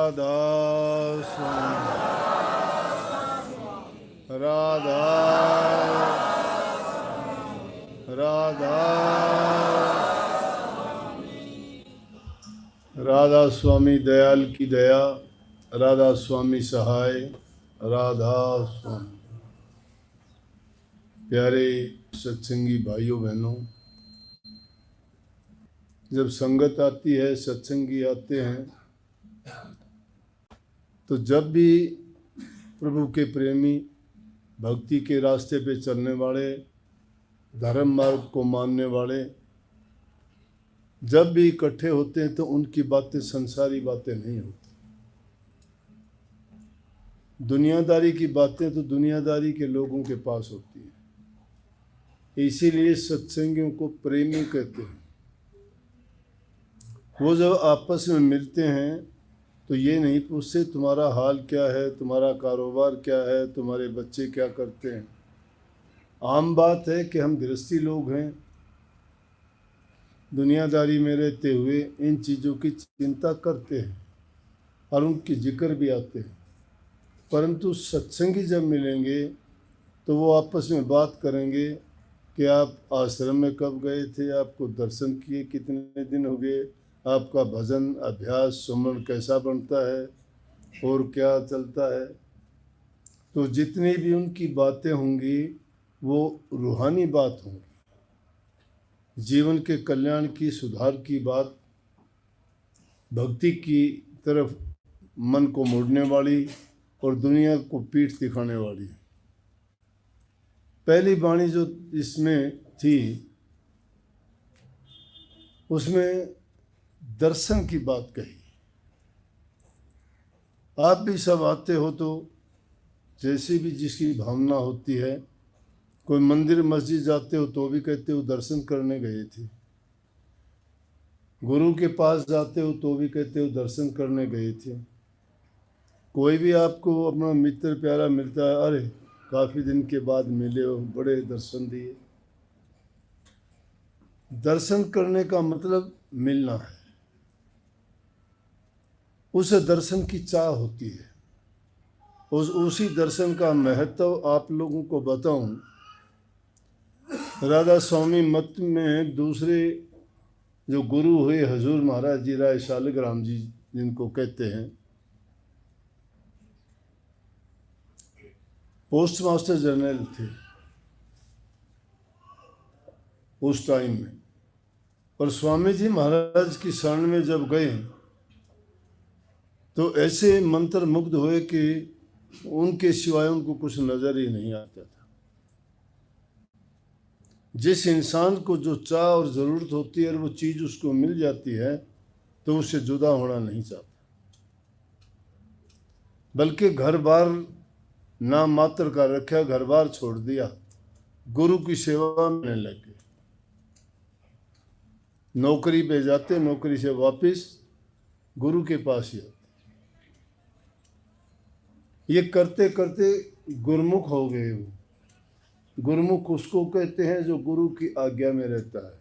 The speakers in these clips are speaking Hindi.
राधा राधा राधा राधा स्वामी दयाल की दया, राधा स्वामी सहाय, राधा स्वामी। प्यारे सत्संगी भाइयों बहनों, जब संगत आती है, सत्संगी आते हैं, तो जब भी प्रभु के प्रेमी, भक्ति के रास्ते पे चलने वाले, धर्म मार्ग को मानने वाले जब भी इकट्ठे होते हैं तो उनकी बातें संसारी बातें नहीं होती। दुनियादारी की बातें तो दुनियादारी के लोगों के पास होती है। इसीलिए सत्संगियों को प्रेमी कहते हैं। वो जब आपस में मिलते हैं तो ये नहीं पूछते तुम्हारा हाल क्या है, तुम्हारा कारोबार क्या है, तुम्हारे बच्चे क्या करते हैं। आम बात है कि हम गृहस्थी लोग हैं, दुनियादारी में रहते हुए इन चीज़ों की चिंता करते हैं और उनकी जिक्र भी आते हैं। परंतु सत्संगी जब मिलेंगे तो वो आपस में बात करेंगे कि आप आश्रम में कब गए थे, आपको दर्शन किए कितने दिन हो गए, आपका भजन अभ्यास सुमरण कैसा बनता है और क्या चलता है। तो जितनी भी उनकी बातें होंगी वो रूहानी बात होंगी, जीवन के कल्याण की, सुधार की बात, भक्ति की तरफ मन को मोड़ने वाली और दुनिया को पीठ दिखाने वाली। पहली वाणी जो इसमें थी उसमें दर्शन की बात कही। आप भी सब आते हो तो जैसी भी जिसकी भावना होती है, कोई मंदिर मस्जिद जाते हो तो भी कहते हो दर्शन करने गए थे, गुरु के पास जाते हो तो भी कहते हो दर्शन करने गए थे। कोई भी आपको अपना मित्र प्यारा मिलता है, अरे काफ़ी दिन के बाद मिले हो, बड़े दर्शन दिए। दर्शन करने का मतलब मिलना है, उस दर्शन की चाह होती है। उसी दर्शन का महत्व आप लोगों को बताऊं। राधा स्वामी मत में दूसरे जो गुरु हुए हजूर महाराज जी राय शालिग्राम जी, जिनको कहते हैं, पोस्ट मास्टर जनरल थे उस टाइम में। और स्वामी जी महाराज की शरण में जब गए तो ऐसे मंत्र मुग्ध हुए कि उनके सिवाय उनको कुछ नजर ही नहीं आता था। जिस इंसान को जो चाह और ज़रूरत होती है और वो चीज़ उसको मिल जाती है तो उससे जुदा होना नहीं चाहता, बल्कि घर बार नाम मात्र का रखा, घर बार छोड़ दिया, गुरु की सेवा में लग गए। नौकरी पे जाते, नौकरी से वापस गुरु के पास ही आते। ये करते करते गुरुमुख हो गए। वो गुरुमुख उसको कहते हैं जो गुरु की आज्ञा में रहता है,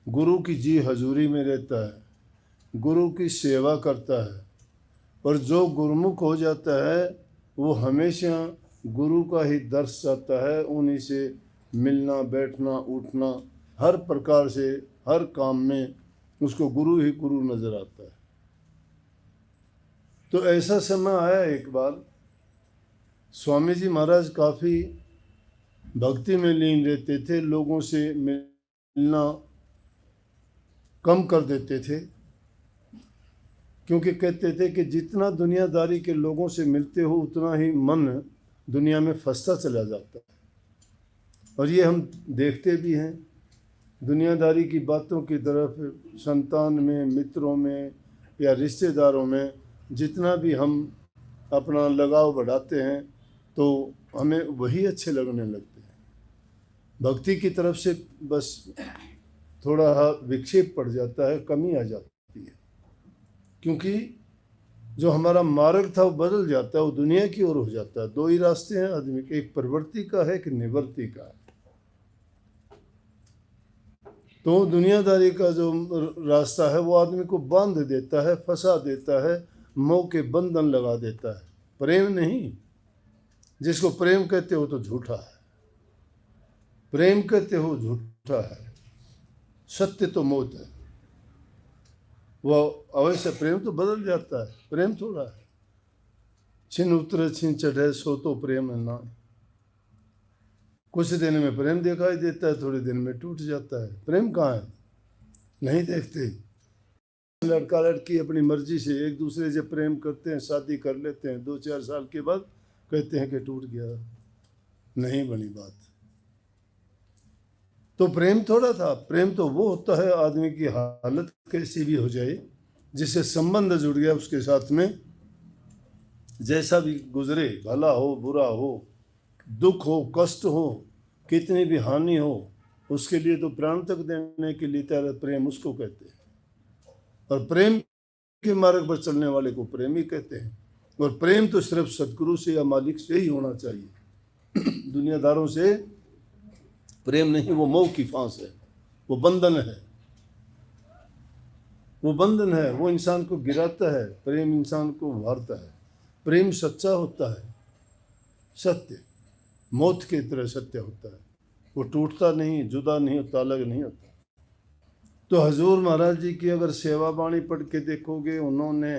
गुरु की जी हजूरी में रहता है, गुरु की सेवा करता है। और जो गुरुमुख हो जाता है वो हमेशा गुरु का ही दर्श चाहता है, उन्हीं से मिलना, बैठना, उठना, हर प्रकार से हर काम में उसको गुरु ही गुरु नजर आता है। तो ऐसा समय आया एक बार, स्वामी जी महाराज काफ़ी भक्ति में लीन रहते थे, लोगों से मिलना कम कर देते थे, क्योंकि कहते थे कि जितना दुनियादारी के लोगों से मिलते हो उतना ही मन दुनिया में फंसता चला जाता है। और ये हम देखते भी हैं, दुनियादारी की बातों की तरफ संतान में, मित्रों में या रिश्तेदारों में जितना भी हम अपना लगाव बढ़ाते हैं तो हमें वही अच्छे लगने लगते हैं। भक्ति की तरफ से बस थोड़ा विक्षेप पड़ जाता है, कमी आ जाती है, क्योंकि जो हमारा मार्ग था वो बदल जाता है, वो दुनिया की ओर हो जाता है। दो ही रास्ते हैं आदमी के, एक प्रवृत्ति का है, एक निवृत्ति का है। तो दुनियादारी का जो रास्ता है वो आदमी को बांध देता है, फंसा देता है, मोह के बंधन लगा देता है, प्रेम नहीं। जिसको प्रेम कहते हो तो झूठा है, प्रेम कहते हो झूठा है, सत्य तो मौत है। वो अवश्य प्रेम तो बदल जाता है, प्रेम थोड़ा है। छिन उतरे छिन चढ़े सो तो प्रेम ना। कुछ दिन में प्रेम दिखाई देता है, थोड़े दिन में टूट जाता है। प्रेम कहाँ है? नहीं देखते। लड़का लड़की अपनी मर्जी से एक दूसरे से प्रेम करते हैं, शादी कर लेते हैं, 2-4 साल के बाद कहते हैं कि टूट गया, नहीं बनी बात। तो प्रेम थोड़ा था। प्रेम तो वो होता है आदमी की हालत कैसी भी हो जाए, जिससे संबंध जुड़ गया उसके साथ में, जैसा भी गुजरे, भला हो बुरा हो, दुख हो कष्ट हो, कितनी भी हानि हो, उसके लिए तो प्राण तक देने के लिए तैयार, प्रेम उसको कहते हैं। और प्रेम के मार्ग पर चलने वाले को प्रेमी कहते हैं। और प्रेम तो सिर्फ सतगुरु से या मालिक से ही होना चाहिए। दुनियादारों से प्रेम नहीं, वो मोह की फांस है, वो बंधन है, वो बंधन है, वो इंसान को गिराता है। प्रेम इंसान को उभारता है। प्रेम सच्चा होता है, सत्य मौत की तरह सत्य होता है। वो टूटता नहीं, जुदा नहीं होता, अलग नहीं होता। तो हजूर महाराज जी की अगर सेवा बाणी पढ़ के देखोगे, उन्होंने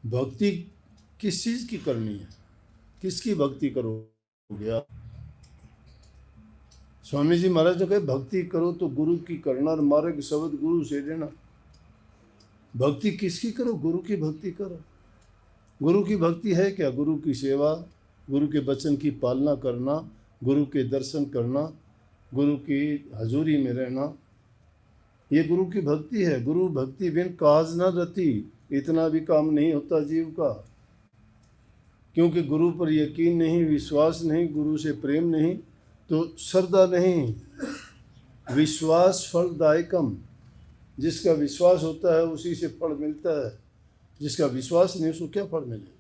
भक्ति किस चीज़ की करनी है, किसकी भक्ति करोगे आप? स्वामी जी महाराज ने कहे भक्ति करो तो गुरु की करना, और मार्ग शब्द गुरु से देना। भक्ति किसकी करो? गुरु की भक्ति करो। गुरु की भक्ति है क्या? गुरु की सेवा, गुरु के वचन की पालना करना, गुरु के दर्शन करना, गुरु की हजूरी में रहना, ये गुरु की भक्ति है। गुरु भक्ति बिन काज न रति, इतना भी काम नहीं होता जीव का। क्योंकि गुरु पर यकीन नहीं, विश्वास नहीं, गुरु से प्रेम नहीं, तो श्रद्धा नहीं। विश्वास फलदायकम, जिसका विश्वास होता है उसी से फल मिलता है, जिसका विश्वास नहीं उसको क्या फल मिलेगा?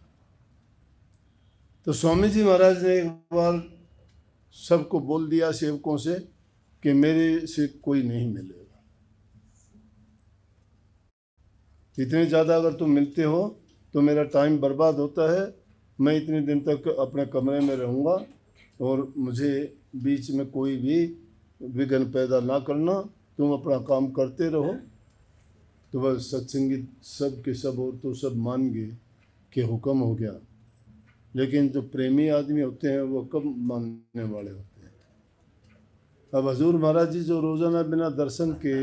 तो स्वामी जी महाराज ने एक बार सबको बोल दिया, सेवकों से, कि मेरे से कोई नहीं मिलेगा। इतने ज़्यादा अगर तुम मिलते हो तो मेरा टाइम बर्बाद होता है। मैं इतने दिन तक अपने कमरे में रहूँगा और मुझे बीच में कोई भी विघ्न पैदा ना करना, तुम अपना काम करते रहो। तो वह सत्संगी सब के सब और तो सब मान गए कि हुक्म हो गया। लेकिन जो प्रेमी आदमी होते हैं वो कब मानने वाले होते हैं? अब हजूर महाराज जी जो रोज़ाना बिना दर्शन के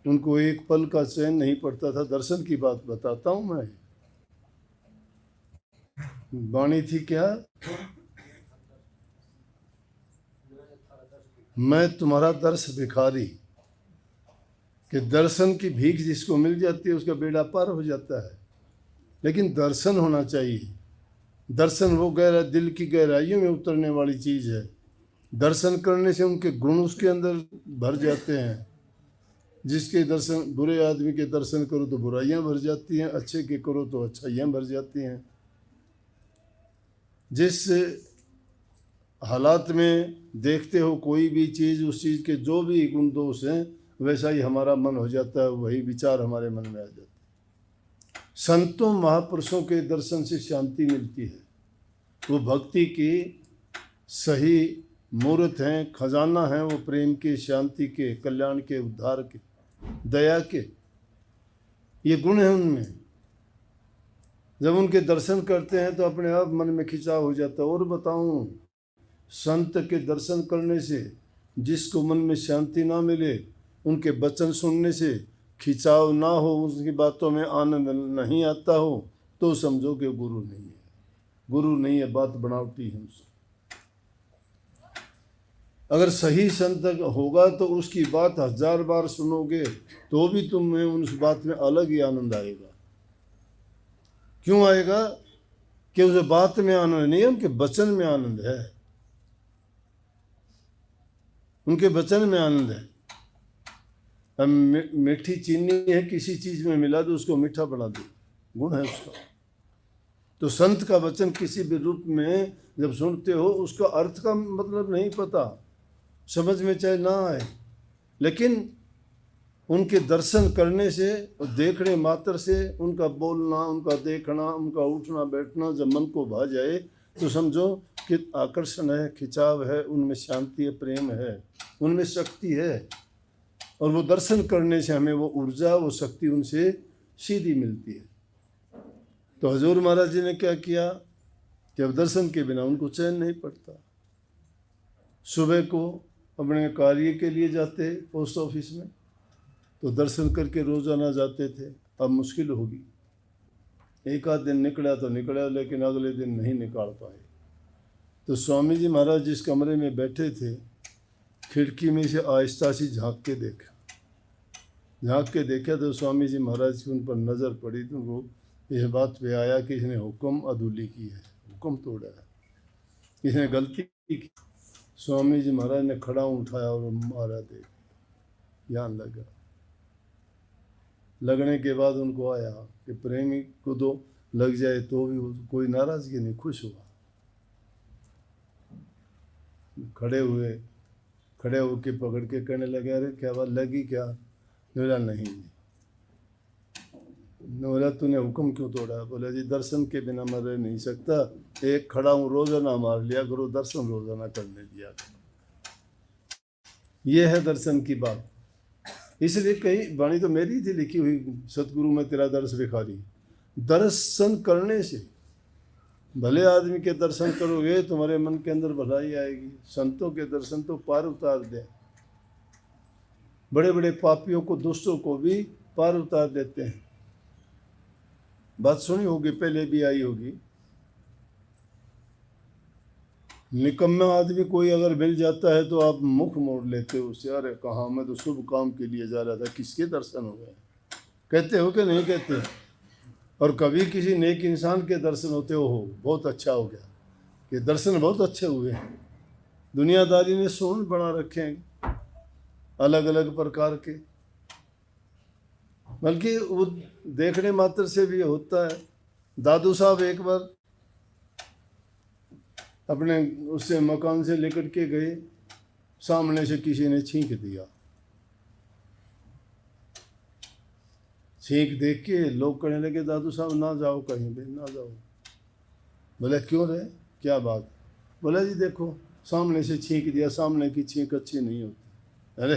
उनको एक पल का चैन नहीं पड़ता था, दर्शन की बात बताता हूँ मैं। वाणी थी क्या? मैं तुम्हारा दर्श भिखारी, कि दर्शन की भीख जिसको मिल जाती है उसका बेड़ा पार हो जाता है। लेकिन दर्शन होना चाहिए। दर्शन वो गहरा, दिल की गहराइयों में उतरने वाली चीज़ है। दर्शन करने से उनके गुण उसके अंदर भर जाते हैं। जिसके दर्शन, बुरे आदमी के दर्शन करो तो बुराइयां भर जाती हैं, अच्छे के करो तो अच्छाइयां भर जाती हैं। जिस हालात में देखते हो कोई भी चीज़, उस चीज़ के जो भी गुण दोष हैं, वैसा ही हमारा मन हो जाता है, वही विचार हमारे मन में आ जाता है। संतों महापुरुषों के दर्शन से शांति मिलती है। वो भक्ति की सही मूर्त हैं, खजाना हैं, वो प्रेम के, शांति के, कल्याण के, उद्धार के, दया के, ये गुण हैं उनमें। जब उनके दर्शन करते हैं तो अपने आप मन में खिंचाव हो जाता है। और बताऊं, संत के दर्शन करने से जिसको मन में शांति ना मिले, उनके वचन सुनने से खिंचाव ना हो, उसकी बातों में आनंद नहीं आता हो, तो समझो कि गुरु नहीं है। गुरु नहीं है, बात बनावटी है उसकी। अगर सही संत होगा तो उसकी बात 1000 बार सुनोगे तो भी तुम्हें उस बात में अलग ही आनंद आएगा। क्यों आएगा? कि उस बात में आनंद नहीं है, उनके वचन में आनंद है। उनके वचन में आनंद है। अब मीठी चीनी है, किसी चीज़ में मिला दो उसको मीठा बना दे, गुण है उसका। तो संत का वचन किसी भी रूप में जब सुनते हो, उसका अर्थ का मतलब नहीं पता, समझ में चाहे ना आए, लेकिन उनके दर्शन करने से और देखने मात्र से, उनका बोलना, उनका देखना, उनका उठना बैठना जब मन को भा जाए तो समझो कि आकर्षण है, खिंचाव है, उनमें शांति है, प्रेम है, उनमें शक्ति है। और वो दर्शन करने से हमें वो ऊर्जा, वो शक्ति उनसे सीधी मिलती है। तो हजूर महाराज जी ने क्या किया कि अब दर्शन के बिना उनको चैन नहीं पड़ता। सुबह को अपने कार्य के लिए जाते पोस्ट ऑफिस में, तो दर्शन करके रोजाना जाते थे। अब मुश्किल होगी, एक आध दिन निकला तो निकला, लेकिन अगले दिन नहीं निकाल पाए। तो स्वामी जी महाराज जिस कमरे में बैठे थे, खिड़की में से आहिस्ता सी झांक के देखा तो स्वामी जी महाराज की उन पर नज़र पड़ी तो वो यह बात पे आया कि इसने हुक्म अधूली की है, हुक्म तोड़ा है, इसने गलती की। स्वामी जी महाराज ने खड़ा उठाया और मारा, देख ज्ञान लगा। लगने के बाद उनको आया कि प्रेमी को तो लग जाए तो भी कोई नाराज़गी नहीं, खुश हुआ। खड़े होके पकड़ के कहने लगे, अरे क्या बात लगी क्या? बोला नहीं जी। बोला तूने हुक्म क्यों तोड़ा? बोला जी दर्शन के बिना मैं रह नहीं सकता, एक खड़ा हूँ, रोजाना मार लिया करो, दर्शन रोजाना करने दिया करो। ये है दर्शन की बात। इसलिए कहीं वाणी तो मेरी थी लिखी हुई, सतगुरु में तेरा दर्श भिखारी। दर्शन करने से, भले आदमी के दर्शन करोगे तुम्हारे मन के अंदर भलाई आएगी। संतों के दर्शन तो पार उतार दे, बड़े बड़े पापियों को, दुष्टों को भी पार उतार देते हैं। बात सुनी होगी, पहले भी आई होगी। निकम्मा आदमी कोई अगर मिल जाता है तो आप मुख मोड़ लेते हो उससे, अरे कहाँ, मैं तो शुभ काम के लिए जा रहा था, किसके दर्शन हो गए? कहते हो कि नहीं कहते? और कभी किसी नेक इंसान के दर्शन होते हो बहुत अच्छा हो गया, कि दर्शन बहुत अच्छे हुए हैं। दुनियादारी ने सोन बना रखे हैं अलग अलग प्रकार के, बल्कि वो देखने मात्र से भी होता है। दादू साहब एक बार अपने उससे मकान से लेकर के गए, सामने से किसी ने छींक दिया। छींक देख के लोग कहने लगे, दादू साहब ना जाओ कहीं भी, ना जाओ। बोले क्यों रे, क्या बात? बोला जी देखो, सामने से छींक दिया, सामने की छींक अच्छी नहीं होती। अरे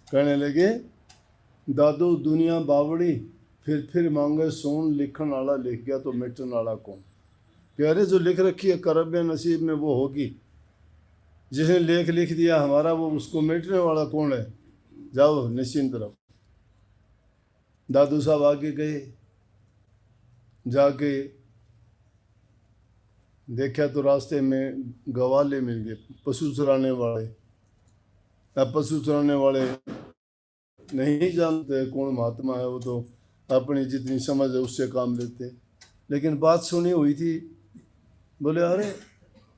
कहने लगे, दादू दुनिया बावड़ी, फिर मांगे सोन, लिखन वाला लिख गया तो मिटन वाला कौन? कि अरे जो लिख रखी है करब में, नसीब में, वो होगी। जिसने लेख लिख दिया हमारा, वो उसको मिटने वाला कौन है? जाओ निश्चिंत रहो। दादू साहब आगे गए, जाके देखा तो रास्ते में गवाले मिल गए, पशु चराने वाले। अब पशु चराने वाले नहीं जानते कौन महात्मा है, वो तो अपनी जितनी समझ है उससे काम लेते। लेकिन बात सुनी हुई थी। बोले अरे,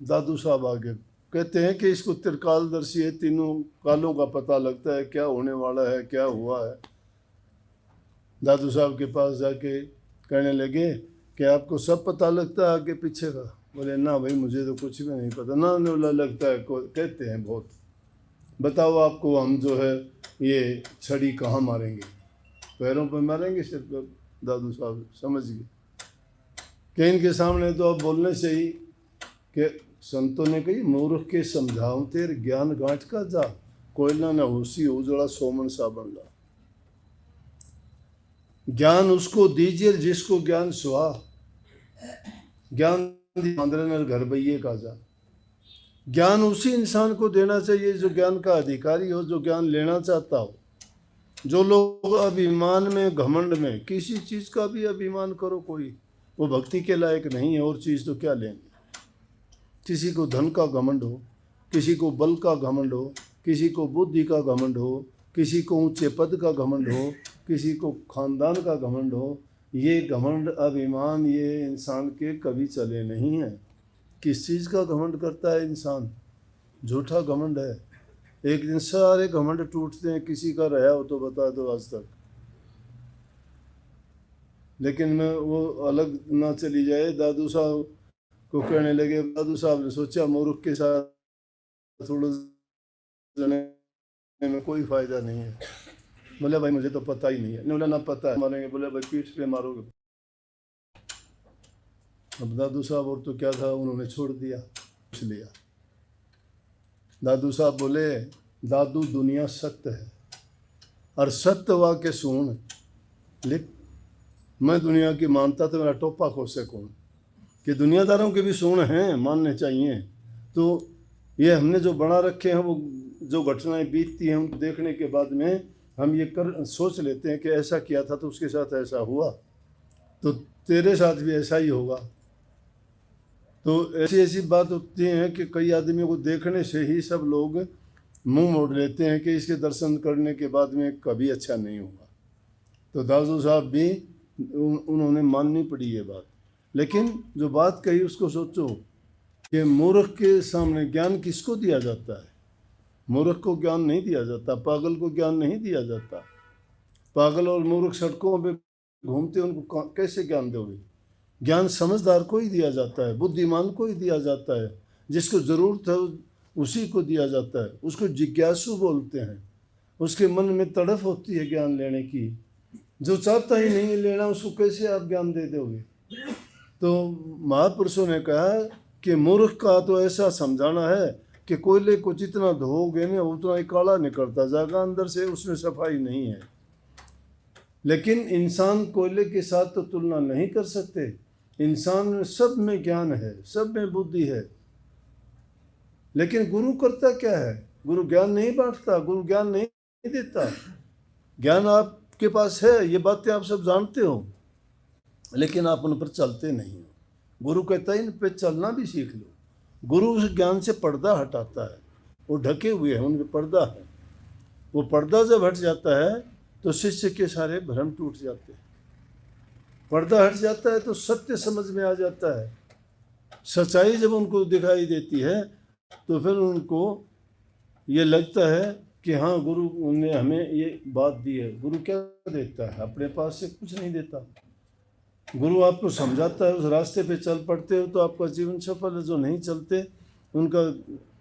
दादू साहब आगे कहते हैं कि इसको त्रिकालदर्शी है, तीनों कालों का पता लगता है, क्या होने वाला है, क्या हुआ है। दादू साहब के पास जाके कहने लगे कि आपको सब पता लगता है आगे पीछे का? बोले ना भाई, मुझे तो कुछ भी नहीं पता। ना बोला लगता है, कहते हैं बहुत। बताओ आपको हम जो है ये छड़ी कहाँ मारेंगे? पैरों पर मारेंगे, सिर पर? दादू साहब समझ गए कि इनके सामने तो अब बोलने से ही, कि संतों ने कही, मूर्ख के समझाओ तेरे ज्ञान गांठ का जा, कोयला न होशी उजड़ा सोमन साबन ला। ज्ञान उसको दीजिए जिसको ज्ञान सुहा, ज्ञान आंद्रनर घर बैये का जा। ज्ञान उसी इंसान को देना चाहिए जो ज्ञान का अधिकारी हो, जो ज्ञान लेना चाहता हो। जो लोग अभिमान में, घमंड में, किसी चीज़ का भी अभिमान करो कोई, वो भक्ति के लायक नहीं है। और चीज़ तो क्या लेंगे? किसी को धन का घमंड हो, किसी को बल का घमंड हो, किसी को बुद्धि का घमंड हो, किसी को ऊंचे पद का घमंड हो, किसी को खानदान का घमंड हो। ये घमंड, अभिमान, ये इंसान के कभी चले नहीं हैं। किस चीज़ का घमंड करता है इंसान? झूठा घमंड है। एक दिन सारे घमंड टूटते हैं। किसी का रहा हो तो बता दो आज तक। लेकिन मैं वो अलग ना चली जाए। दादू साहब को कहने लगे, दादू साहब ने सोचा मूर्ख के साथ थोड़ा जने में कोई फायदा नहीं है। बोले भाई मुझे तो पता ही नहीं है। बोला ना पता है मारेंगे। बोले भाई पीठ पे मारोगे। अब दादू साहब और तो क्या था, उन्होंने छोड़ दिया, पूछ लिया। दादू साहब बोले दादू दुनिया सत्य है और सत्य वाक्य सुन लिख। मैं दुनिया की मानता तो मेरा टोपा खोसे कौन, कि दुनियादारों के भी सुन हैं, मानने चाहिए। तो ये हमने जो बना रखे हैं, वो जो घटनाएं बीतती हैं उनको देखने के बाद में हम ये सोच लेते हैं कि ऐसा किया था तो उसके साथ ऐसा हुआ, तो तेरे साथ भी ऐसा ही होगा। तो ऐसी ऐसी बात होती है कि कई आदमियों को देखने से ही सब लोग मुंह मोड़ लेते हैं कि इसके दर्शन करने के बाद में कभी अच्छा नहीं होगा। तो दादू साहब भी उन्होंने माननी पड़ी ये बात। लेकिन जो बात कही उसको सोचो कि मूर्ख के सामने ज्ञान किसको दिया जाता है? मूर्ख को ज्ञान नहीं दिया जाता, पागल को ज्ञान नहीं दिया जाता। पागल और मूर्ख सड़कों पे घूमते, उनको कैसे ज्ञान दोगे? ज्ञान समझदार को ही दिया जाता है, बुद्धिमान को ही दिया जाता है, जिसको ज़रूरत है उसी को दिया जाता है। उसको जिज्ञासु बोलते हैं। उसके मन में तड़फ होती है ज्ञान लेने की। जो चाहता ही नहीं लेना उसको कैसे आप ज्ञान दे दोगे? तो महापुरुषों ने कहा कि मूर्ख का तो ऐसा समझाना है कि कोयले को जितना धोओगे ना उतना ही काला निकलता जाएगा, अंदर से उसमें सफाई नहीं है। लेकिन इंसान कोयले के साथ तो तुलना नहीं कर सकते। इंसान में सब में ज्ञान है, सब में बुद्धि है। लेकिन गुरु करता क्या है? गुरु ज्ञान नहीं बांटता, गुरु ज्ञान नहीं देता। ज्ञान आपके पास है, ये बातें आप सब जानते हो, लेकिन आप उन पर चलते नहीं हो। गुरु कहता है इन पे चलना भी सीख लो। गुरु उस ज्ञान से पर्दा हटाता है। वो ढके हुए हैं, उनमें पर्दा है। वो पर्दा जब हट जाता है तो शिष्य के सारे भ्रम टूट जाते हैं। पर्दा हट जाता है तो सत्य समझ में आ जाता है। सच्चाई जब उनको दिखाई देती है तो फिर उनको ये लगता है कि हाँ गुरु ने हमें ये बात दी है। गुरु क्या देता है? अपने पास से कुछ नहीं देता। गुरु आपको समझाता है, उस रास्ते पे चल पड़ते हो तो आपका जीवन सफल है। जो नहीं चलते, उनका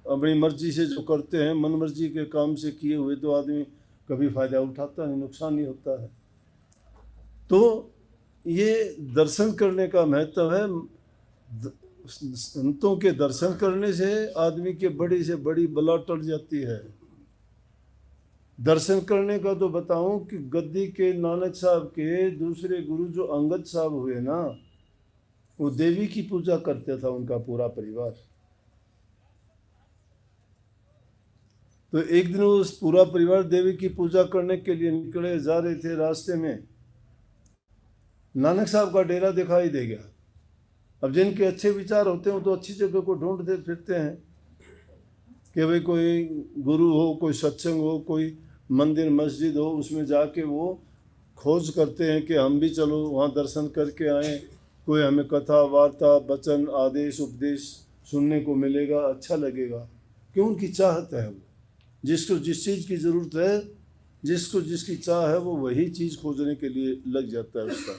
अपनी मर्जी से जो करते हैं, मन मर्जी के काम से किए हुए, तो आदमी कभी फायदा उठाता नहीं, नुकसान ही होता है। तो ये दर्शन करने का महत्व है। संतों के दर्शन करने से आदमी की बड़ी से बड़ी बला टल जाती है। दर्शन करने का तो बताऊं कि गद्दी के नानक साहब के दूसरे गुरु जो अंगद साहब हुए ना, वो देवी की पूजा करते था, उनका पूरा परिवार। तो एक दिन उस पूरा परिवार देवी की पूजा करने के लिए निकले, जा रहे थे, रास्ते में नानक साहब का डेरा दिखाई दे गया। अब जिनके अच्छे विचार होते हैं वो तो अच्छी जगह को ढूंढते फिरते हैं कि भाई कोई गुरु हो, कोई सत्संग हो, कोई मंदिर मस्जिद हो, उसमें जाके वो खोज करते हैं कि हम भी चलो वहाँ दर्शन करके आएँ, कोई हमें कथा वार्ता वचन आदेश उपदेश सुनने को मिलेगा, अच्छा लगेगा। क्यों? उनकी चाहत है। वो जिसको जिस चीज़ की ज़रूरत है, जिसको जिसकी चाह है, वो वही चीज़ खोजने के लिए लग जाता है उसका।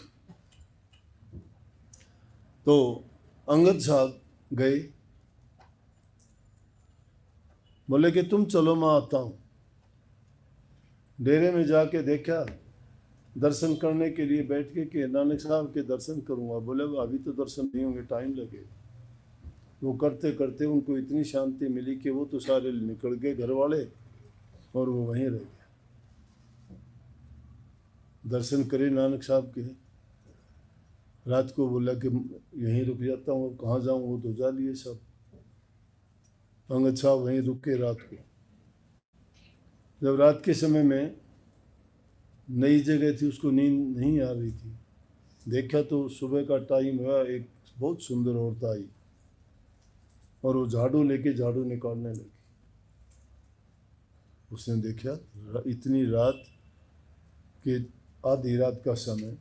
तो अंगद साहब गए, बोले कि तुम चलो मैं आता हूँ। डेरे में जाके देखा, दर्शन करने के लिए बैठ के कि नानक साहब के दर्शन करूँगा। बोले अभी तो दर्शन नहीं होंगे, टाइम लगेगा। वो करते करते उनको इतनी शांति मिली कि वो तो सारे निकल गए घर वाले, और वो वहीं रह गए। दर्शन करे नानक साहब के। रात को बोला कि यहीं रुक जाता हूँ, कहाँ जाऊँ? वो तो जा लिए सब। अंगद साहब वहीं रुक के रात को, जब रात के समय में नई जगह थी, उसको नींद नहीं आ रही थी, देखा तो सुबह का टाइम हुआ, एक बहुत सुंदर औरत आई और वो झाड़ू लेके झाड़ू निकालने लगी। उसने देखा इतनी रात के, आधी रात का समय,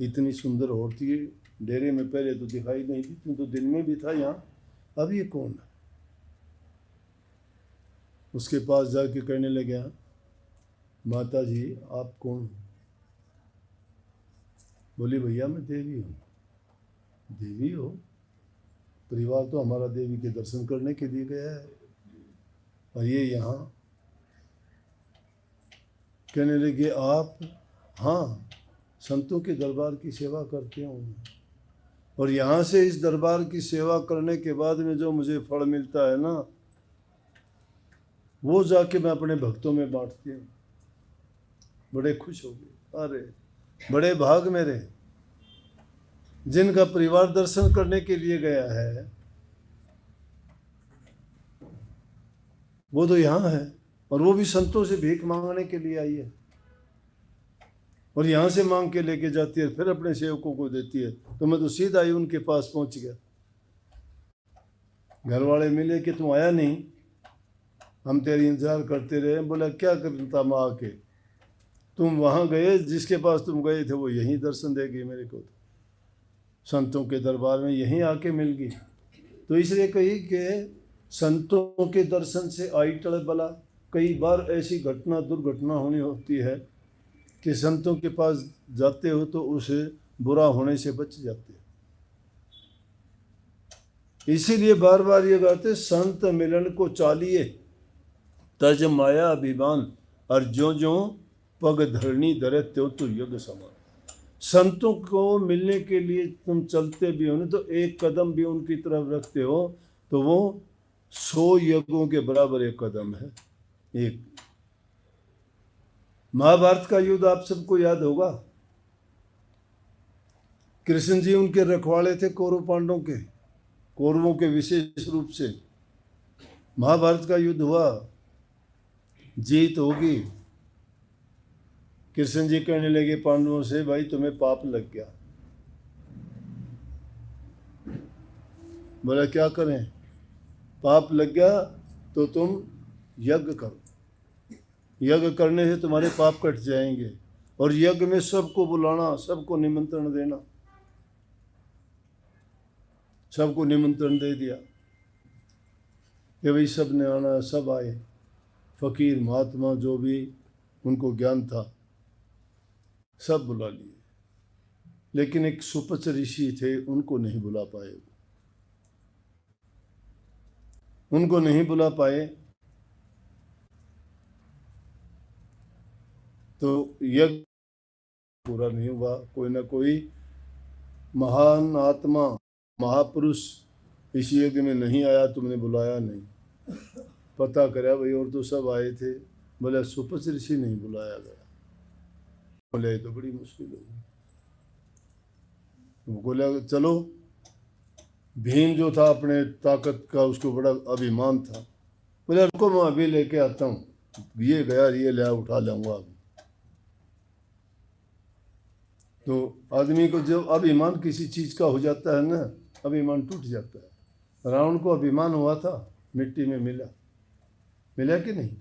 इतनी सुंदर औरत ये डेरे में पहले तो दिखाई नहीं थी, तुम तो दिन में भी था यहाँ, अब ये कौन है? उसके पास जाके कहने लगे, माता जी आप कौन हो? बोली भैया मैं देवी हूँ। देवी हो? परिवार तो हमारा देवी के दर्शन करने के लिए गया है, और ये यहाँ। कहने लगे आप? हाँ, संतों के दरबार की सेवा करते हूँ, और यहाँ से इस दरबार की सेवा करने के बाद में जो मुझे फल मिलता है ना, वो जाके मैं अपने भक्तों में बांटती हूँ। बड़े खुश हो गए। अरे बड़े भाग मेरे, जिनका परिवार दर्शन करने के लिए गया है वो तो यहाँ है, और वो भी संतों से भीख मांगने के लिए आई है, और यहाँ से मांग के लेके जाती है, फिर अपने सेवकों को देती है। तो मैं तो सीधा ही उनके पास पहुंच गया। घर वाले मिले कि तुम आया नहीं, हम तेरी इंतजार करते रहे। बोला क्या करता मैं आके, तुम वहाँ गए, जिसके पास तुम गए थे वो यहीं दर्शन देगी मेरे को, संतों के दरबार में यहीं आके मिल गई। तो इसलिए कही कि संतों के दर्शन से आई टल बला। कई बार ऐसी घटना दुर्घटना होनी होती है कि संतों के पास जाते हो तो उसे बुरा होने से बच जाते हैं। इसीलिए बार बार ये गाते, संत मिलन को चालिए तज माया अभिमान, और जो जो पग धरनी धरे त्यों तो युग समान। संतों को मिलने के लिए तुम चलते भी हो ना, तो एक कदम भी उनकी तरफ रखते हो तो वो 100 यज्ञों के बराबर एक कदम है। एक महाभारत का युद्ध आप सबको याद होगा। कृष्ण जी उनके रखवाले थे, कौरव पांडवों के, कौरवों के विशेष रूप से। महाभारत का युद्ध हुआ, जीत होगी। कृष्ण जी कहने लगे पांडवों से, भाई तुम्हें पाप लग गया। बोला क्या करें? पाप लग गया तो तुम यज्ञ करो, यज्ञ करने से तुम्हारे पाप कट जाएंगे। और यज्ञ में सबको बुलाना, सबको निमंत्रण देना। सबको निमंत्रण दे दिया कि भाई सब ने आना। सब आए, फकीर महात्मा जो भी उनको ज्ञान था सब बुला लिए, लेकिन एक सुपच ऋषि थे, उनको नहीं बुला पाए। उनको नहीं बुला पाए तो यज्ञ पूरा नहीं हुआ। कोई ना कोई महान आत्मा, महापुरुष इस यज्ञ में नहीं आया, तुमने बुलाया नहीं। पता करा भाई, और तो सब आए थे। बोले सुपच ऋषि नहीं बुलाया गया। बोले तो बड़ी मुश्किल होगी। बोले चलो, भीम जो था अपने ताकत का, उसको बड़ा अभिमान था। बोले रुको मैं अभी लेके आता हूँ, ये गया ये ले उठा लाऊंगा अभी। तो आदमी को जब अभिमान किसी चीज का हो जाता है ना, अभिमान टूट जाता है। रावण को अभिमान हुआ था, मिट्टी में मिला, मिला कि नहीं?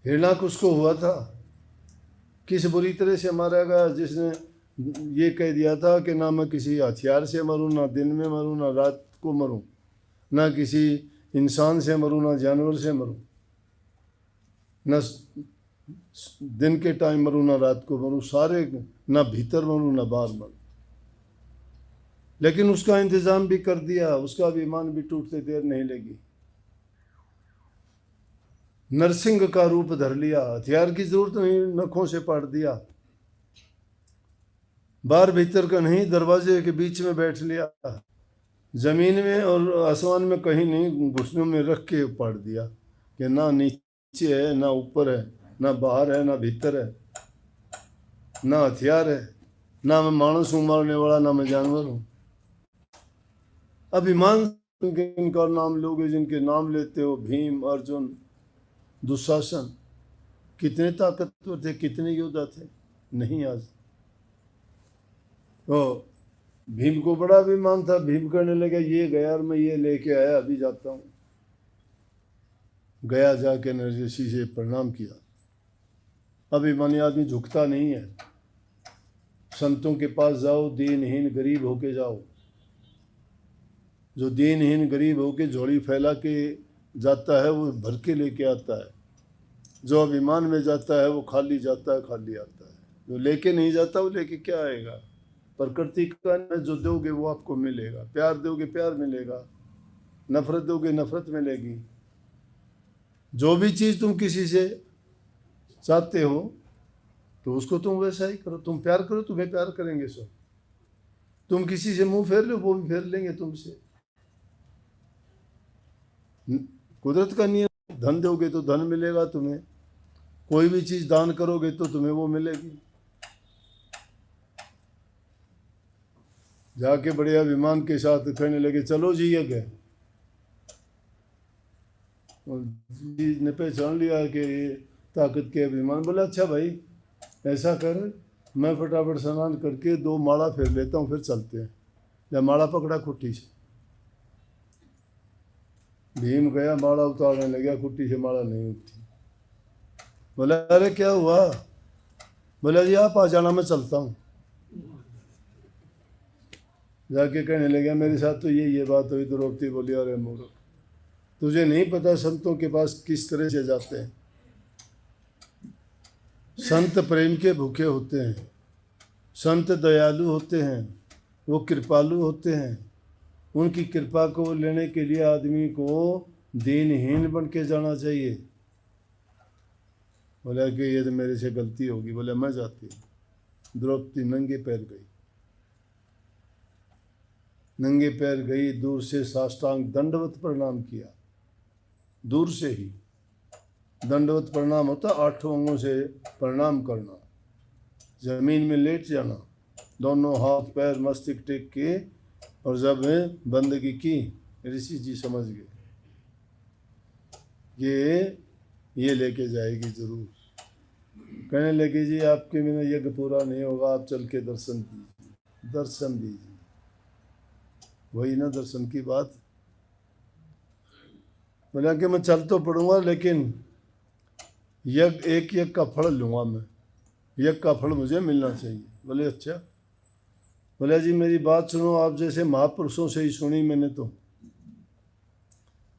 हिरणाक उसको हुआ था, किस बुरी तरह से मारा गया, जिसने ये कह दिया था कि ना मैं किसी हथियार से मरूं, ना दिन में मरूं, ना रात को मरूं, ना किसी इंसान से मरूं, ना जानवर से मरूं, ना दिन के टाइम मरूं, ना रात को मरूं, सारे, ना भीतर मरूं ना बाहर मरूं। लेकिन उसका इंतजाम भी कर दिया, उसका अभिमान भी टूटते देर नहीं लगी। नरसिंह का रूप धर लिया, हथियार की जरूरत नहीं, नखों से पाट दिया। बाहर भीतर का नहीं, दरवाजे के बीच में बैठ लिया, जमीन में और आसमान में कहीं नहीं, घुटनों में रख के पाट दिया कि ना नीचे है ना ऊपर है, ना बाहर है ना भीतर है, ना हथियार है, ना मैं मानस हूँ मारने वाला, ना मैं जानवर हूँ। अभिमान इनका नाम लोगे, जिनके नाम लेते हो, भीम, अर्जुन, दुशासन, कितने ताकतवर थे, कितने योद्धा थे। नहीं आज तो भीम को बड़ा अभिमान था। भीम कहने लगा ये गया और मैं ये लेके आया, अभी जाता हूँ। गया, जाके ऋषि से प्रणाम किया। अभिमानी आदमी झुकता नहीं है। संतों के पास जाओ, दीनहीन गरीब होके जाओ। जो दीनहीन गरीब होके झोली फैला के जाता है वो भर के लेके आता है। जो अभिमान में जाता है वो खाली जाता है, खाली आता है। जो लेके नहीं जाता वो लेके क्या आएगा? प्रकृति का जो दोगे वो आपको मिलेगा। प्यार दोगे प्यार मिलेगा, नफरत दोगे नफरत मिलेगी। जो भी चीज़ तुम किसी से चाहते हो तो उसको तुम वैसा ही करो। तुम प्यार करो, तुम्हें प्यार करेंगे सब। तुम किसी से मुंह फेर लो, वो भी फेर लेंगे तुमसे। कुदरत का नियम, धन दोगे तो धन मिलेगा तुम्हें, कोई भी चीज दान करोगे तो तुम्हें वो मिलेगी। जाके बढ़िया विमान के साथ कहने लगे चलो जी ये गए, जी ने पहचान लिया कि ये ताकत के विमान। बोला अच्छा भाई ऐसा कर, मैं फटाफट स्नान करके 2 माला फेर लेता हूँ, फिर चलते हैं। जब माला पकड़ा खुट्टी से, भीम गया माला उतारने लगा, खुट्टी से माला नहीं उठी। बोला अरे क्या हुआ? बोला जी आप आ जाना, मैं चलता हूँ। जाके कहने लगा मेरे साथ तो ये बात हुई। द्रौपदी बोली अरे मूर्ख, तुझे नहीं पता संतों के पास किस तरह से जाते हैं। संत प्रेम के भूखे होते हैं, संत दयालु होते हैं, वो कृपालु होते हैं। उनकी कृपा को लेने के लिए आदमी को दीनहीन बन के जाना चाहिए। बोला कि ये तो मेरे से गलती होगी। बोले मैं जाती हूँ। द्रौपदी नंगे पैर गई, नंगे पैर गई, दूर से साष्टांग दंडवत प्रणाम किया। दूर से ही दंडवत प्रणाम होता 8 अंगों से प्रणाम करना, जमीन में लेट जाना, दोनों हाथ पैर मस्तक टेक के, और जब बंदगी की ऋषि जी समझ गए ये लेके जाएगी जरूर। कहने लगे जी आपके बिना यज्ञ पूरा नहीं होगा, आप चल के दर्शन दीजिए, दर्शन दीजिए। वही ना दर्शन की बात। बोला कि मैं चल तो पड़ूंगा लेकिन यज्ञ एक यज्ञ का फल लूँगा मैं, यज्ञ का फल मुझे मिलना चाहिए। बोले अच्छा। बोला जी मेरी बात सुनो, आप जैसे महापुरुषों से ही सुनी मैंने तो।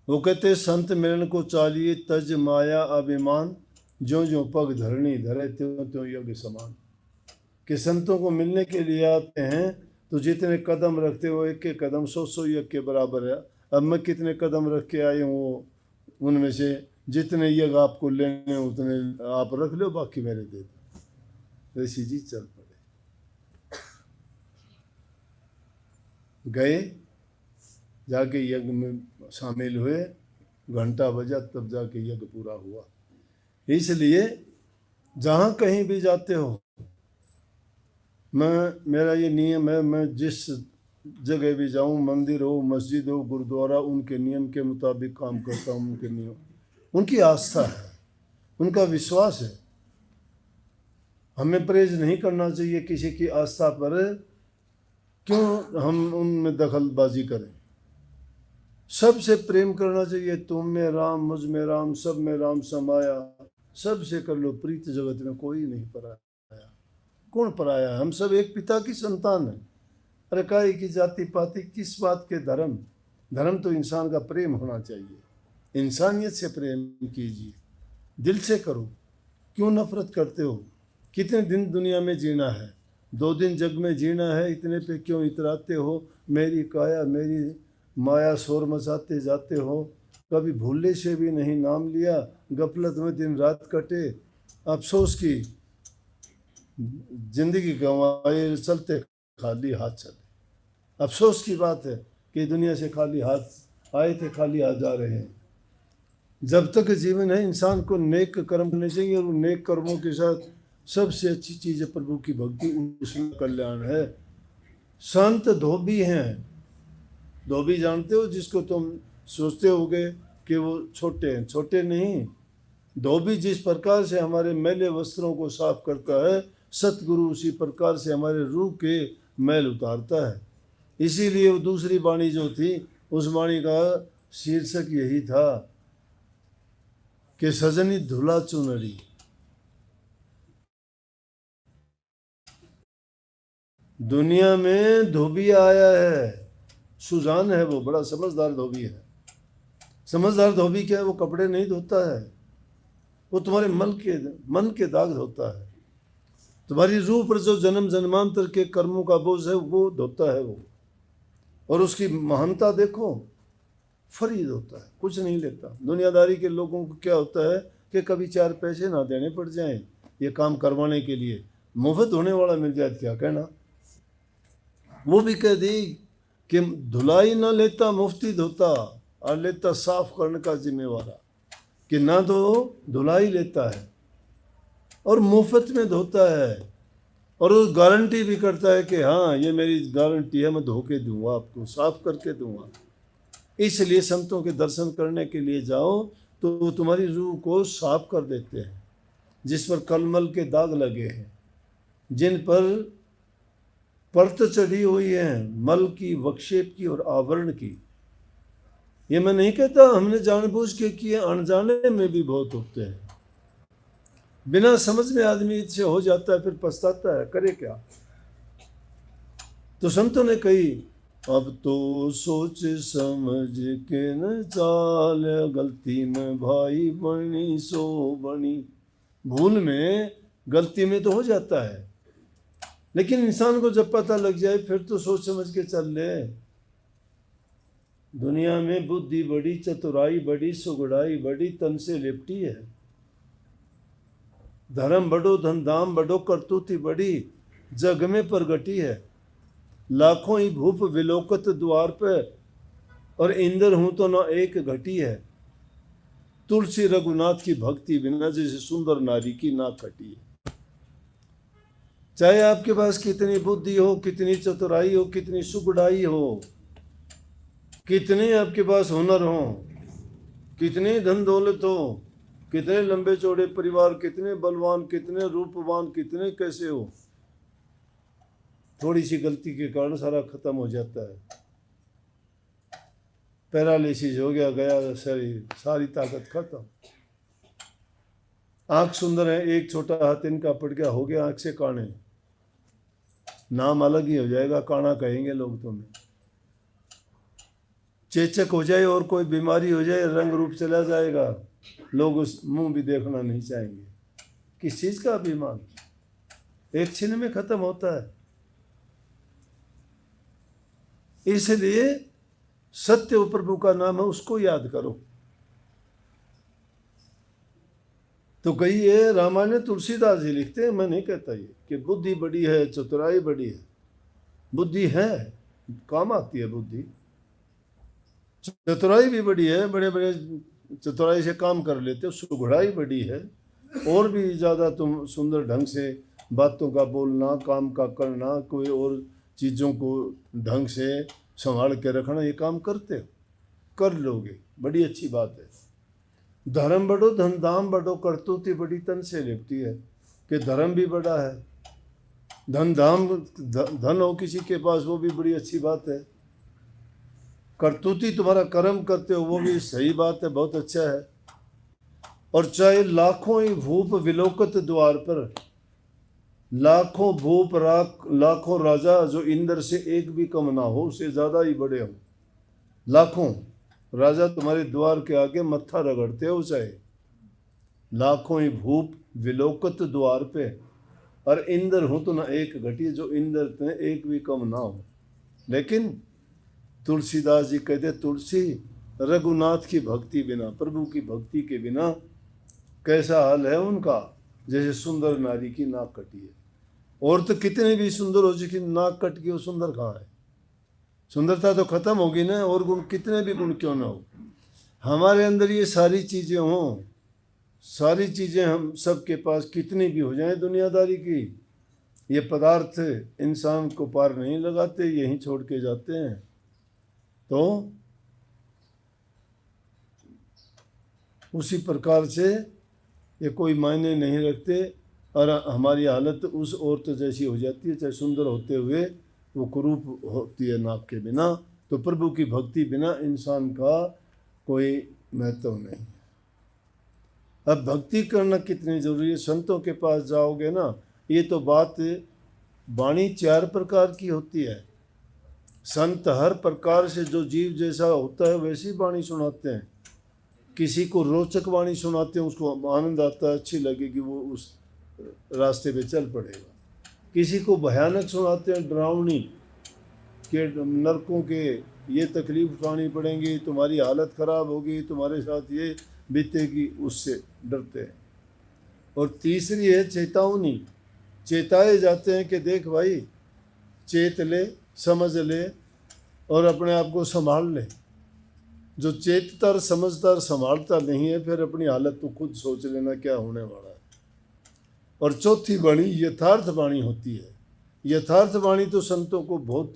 वो कहते संत मिलन को चालिए तज माया अभिमान, ज्यों ज्यों पग धरणी धरे त्यों त्यों यज्ञ समान। कि संतों को मिलने के लिए आते हैं तो जितने कदम रखते हो, एक एक कदम 100 यज्ञ के बराबर है। अब मैं कितने कदम रख के आई हूँ, उनमें से जितने यज्ञ आपको लेने उतने आप रख लो, बाकी मैंने दे दो। ऋषि जी चल पड़े, गए, जाके यज्ञ में शामिल हुए। घंटा बजा तब जाके यज्ञ पूरा हुआ। इसलिए जहाँ कहीं भी जाते हो, मेरा ये नियम है, मैं जिस जगह भी जाऊँ, मंदिर हो, मस्जिद हो, गुरुद्वारा, उनके नियम के मुताबिक काम करता हूँ। उनके नियम, उनकी आस्था है, उनका विश्वास है। हमें परहेज नहीं करना चाहिए किसी की आस्था पर। क्यों हम उनमें दखलबाजी करें? सबसे प्रेम करना चाहिए। तुम में राम, मुझ में राम, सब में राम समाया, सबसे कर लो प्रीत, जगत में कोई नहीं पराया। कौन पराया है? हम सब एक पिता की संतान है। अरे काहे की जाति पाति, किस बात के धर्म? धर्म तो इंसान का प्रेम होना चाहिए। इंसानियत से प्रेम कीजिए, दिल से करो। क्यों नफरत करते हो? कितने दिन दुनिया में जीना है? 2 दिन जग में जीना है, इतने पे क्यों इतराते हो? मेरी काया मेरी माया शोर मचाते जाते हो। कभी भूले से भी नहीं नाम लिया, गफलत में दिन रात कटे। अफसोस की जिंदगी गंवाए, चलते खाली हाथ चले। अफसोस की बात है कि दुनिया से खाली हाथ आए थे, खाली हाथ जा रहे हैं। जब तक जीवन है इंसान को नेक कर्म करने चाहिए, और नेक कर्मों के साथ सबसे अच्छी चीज़ है प्रभु की भक्ति, उसमें कल्याण है। संत धोबी हैं। धोबी जानते हो जिसको तुम सोचते होगे कि वो छोटे हैं, छोटे नहीं। धोबी जिस प्रकार से हमारे मैले वस्त्रों को साफ करता है, सतगुरु उसी प्रकार से हमारे रूह के मैल उतारता है। इसीलिए वो दूसरी वाणी जो थी, उस वाणी का शीर्षक यही था कि सजनी धुला चुनरी। दुनिया में धोबी आया है, सुजान है, वो बड़ा समझदार धोबी है। समझदार धोबी क्या है? वो कपड़े नहीं धोता है, वो तुम्हारे मन के दाग धोता है। तुम्हारी रूह पर जो जन्म जन्मांतर के कर्मों का बोझ है वो धोता है वो। और उसकी महानता देखो, फरीद होता है, कुछ नहीं लेता। दुनियादारी के लोगों को क्या होता है? कि कभी 4 पैसे ना देने पड़ जाएं ये काम करवाने के लिए, मुफ्त होने वाला मिल जाए क्या कहना। वो भी कह दी कि धुलाई ना लेता मुफ्ती धोता और लेता साफ करने का जिम्मेवारा, कि ना तो धुलाई लेता है और मुफ्त में धोता है और वो गारंटी भी करता है कि हाँ ये मेरी गारंटी है, मैं धो के दूंगा, आपको साफ करके दूंगा। इसलिए संतों के दर्शन करने के लिए जाओ तो वो तुम्हारी रूह को साफ कर देते हैं, जिस पर कलमल के दाग लगे हैं, जिन पर परत चढ़ी हुई है मल की, वक्षेप की और आवरण की। ये मैं नहीं कहता हमने जानबूझ के किए, अनजाने में भी बहुत होते हैं। बिना समझ में आदमी से हो जाता है, फिर पछताता है, करे क्या। तो संतों ने कही अब तो सोच समझ के न चाल, गलती में भाई बनी सो बनी। भूल में गलती में तो हो जाता है, लेकिन इंसान को जब पता लग जाए फिर तो सोच समझ के चल ले। दुनिया में बुद्धि बड़ी, चतुराई बड़ी, सुगड़ाई बड़ी, तन से लिपटी है। धर्म बड़ो धन धाम बड़ो, करतूती बड़ी, जग में प्रगटी है। लाखों ही भूप विलोकत द्वार पे, और इंद्र हूं तो न एक घटी है। तुलसी रघुनाथ की भक्ति बिना जैसे सुंदर नारी की ना कटी है। चाहे आपके पास कितनी बुद्धि हो, कितनी चतुराई हो, कितनी सुगड़ाई हो, कितने आपके पास हुनर हो, कितने धन दौलत हो, कितने लंबे चौड़े परिवार, कितने बलवान, कितने रूपवान, कितने कैसे हो, थोड़ी सी गलती के कारण सारा खत्म हो जाता है। पैरालिसिस हो गया, गया शरीर, सारी ताकत खत्म। आंख सुंदर है, एक छोटा हाथ इनका पड़ गया, हो गया आंख से काने, नाम अलग ही हो जाएगा, काना कहेंगे लोग तुम्हें। चेचक हो जाए और कोई बीमारी हो जाए, रंग रूप चला जाएगा, लोग उस मुंह भी देखना नहीं चाहेंगे। किस चीज का अभिमान, एक क्षण में खत्म होता है। इसलिए सत्य प्रभु का नाम है, उसको याद करो। तो कही ये रामायण में तुलसीदास जी लिखते हैं, मैं नहीं कहता ये कि बुद्धि बड़ी है, चतुराई बड़ी है। बुद्धि है, काम आती है बुद्धि, चतुराई भी बड़ी है, बड़े बड़े चतुराई से काम कर लेते हो। सुगड़ाई बड़ी है, और भी ज़्यादा तुम सुंदर ढंग से बातों का बोलना, काम का करना, कोई और चीज़ों को ढंग से संभाल के रखना, ये काम करते हो, कर लोगे, बड़ी अच्छी बात है। धर्म बड़ो धन धाम बड़ो, करतूती बड़ी, तन से लिपटी है। कि धर्म भी बड़ा है, धन धाम, धन हो किसी के पास वो भी बड़ी अच्छी बात है। करतूती तुम्हारा कर्म करते हो वो भी सही बात है, बहुत अच्छा है। और चाहे लाखों ही भूप विलोकत द्वार पर, लाखों भूप लाखों राजा जो इंद्र से एक भी कम ना हो, उससे ज्यादा ही बड़े हो, लाखों राजा तुम्हारे द्वार के आगे मत्था रगड़ते हो, चाहे लाखों ही भूप विलोकत द्वार पे, और इंद्र हो तो ना एक घटी, जो इंद्र ते एक भी कम ना हो। लेकिन तुलसीदास जी कहते, तुलसी रघुनाथ की भक्ति बिना, प्रभु की भक्ति के बिना कैसा हाल है उनका, जैसे सुंदर नारी की नाक कटी है। और तो कितने भी सुंदर हो, जिसकी नाक कट गई, वो सुंदर कहाँ है। सुंदरता तो खत्म होगी ना, और गुण कितने भी गुण क्यों ना हो, हमारे अंदर ये सारी चीज़ें हों, सारी चीज़ें हम सबके पास कितनी भी हो जाएं दुनियादारी की, ये पदार्थ इंसान को पार नहीं लगाते, यहीं छोड़ के जाते हैं। तो उसी प्रकार से ये कोई मायने नहीं रखते, और हमारी हालत उस औरत जैसी हो जाती है, चाहे सुंदर होते हुए वो कुरूप होती है नाक के बिना। तो प्रभु की भक्ति बिना इंसान का कोई महत्व नहीं। अब भक्ति करना कितनी जरूरी है, संतों के पास जाओगे ना, ये तो बात, वाणी 4 प्रकार की होती है। संत हर प्रकार से जो जीव जैसा होता है वैसी वाणी सुनाते हैं। किसी को रोचक वाणी सुनाते हैं, उसको आनंद आता है, अच्छी लगेगी, वो उस रास्ते पे चल पड़ेगा। किसी को भयानक सुनाते हैं, डरावनी, के नरकों के ये तकलीफ उठानी पड़ेंगी, तुम्हारी हालत ख़राब होगी, तुम्हारे साथ ये बीतेगी, उससे डरते हैं। और तीसरी है चेतावनी, चेताए जाते हैं कि देख भाई, चेत ले, समझ ले और अपने आप को संभाल ले। जो चेतता और समझता और संभालता नहीं है, फिर अपनी हालत तो खुद सोच लेना क्या होने वाला है। और चौथी वाणी यथार्थ वाणी होती है। यथार्थ वाणी तो संतों को बहुत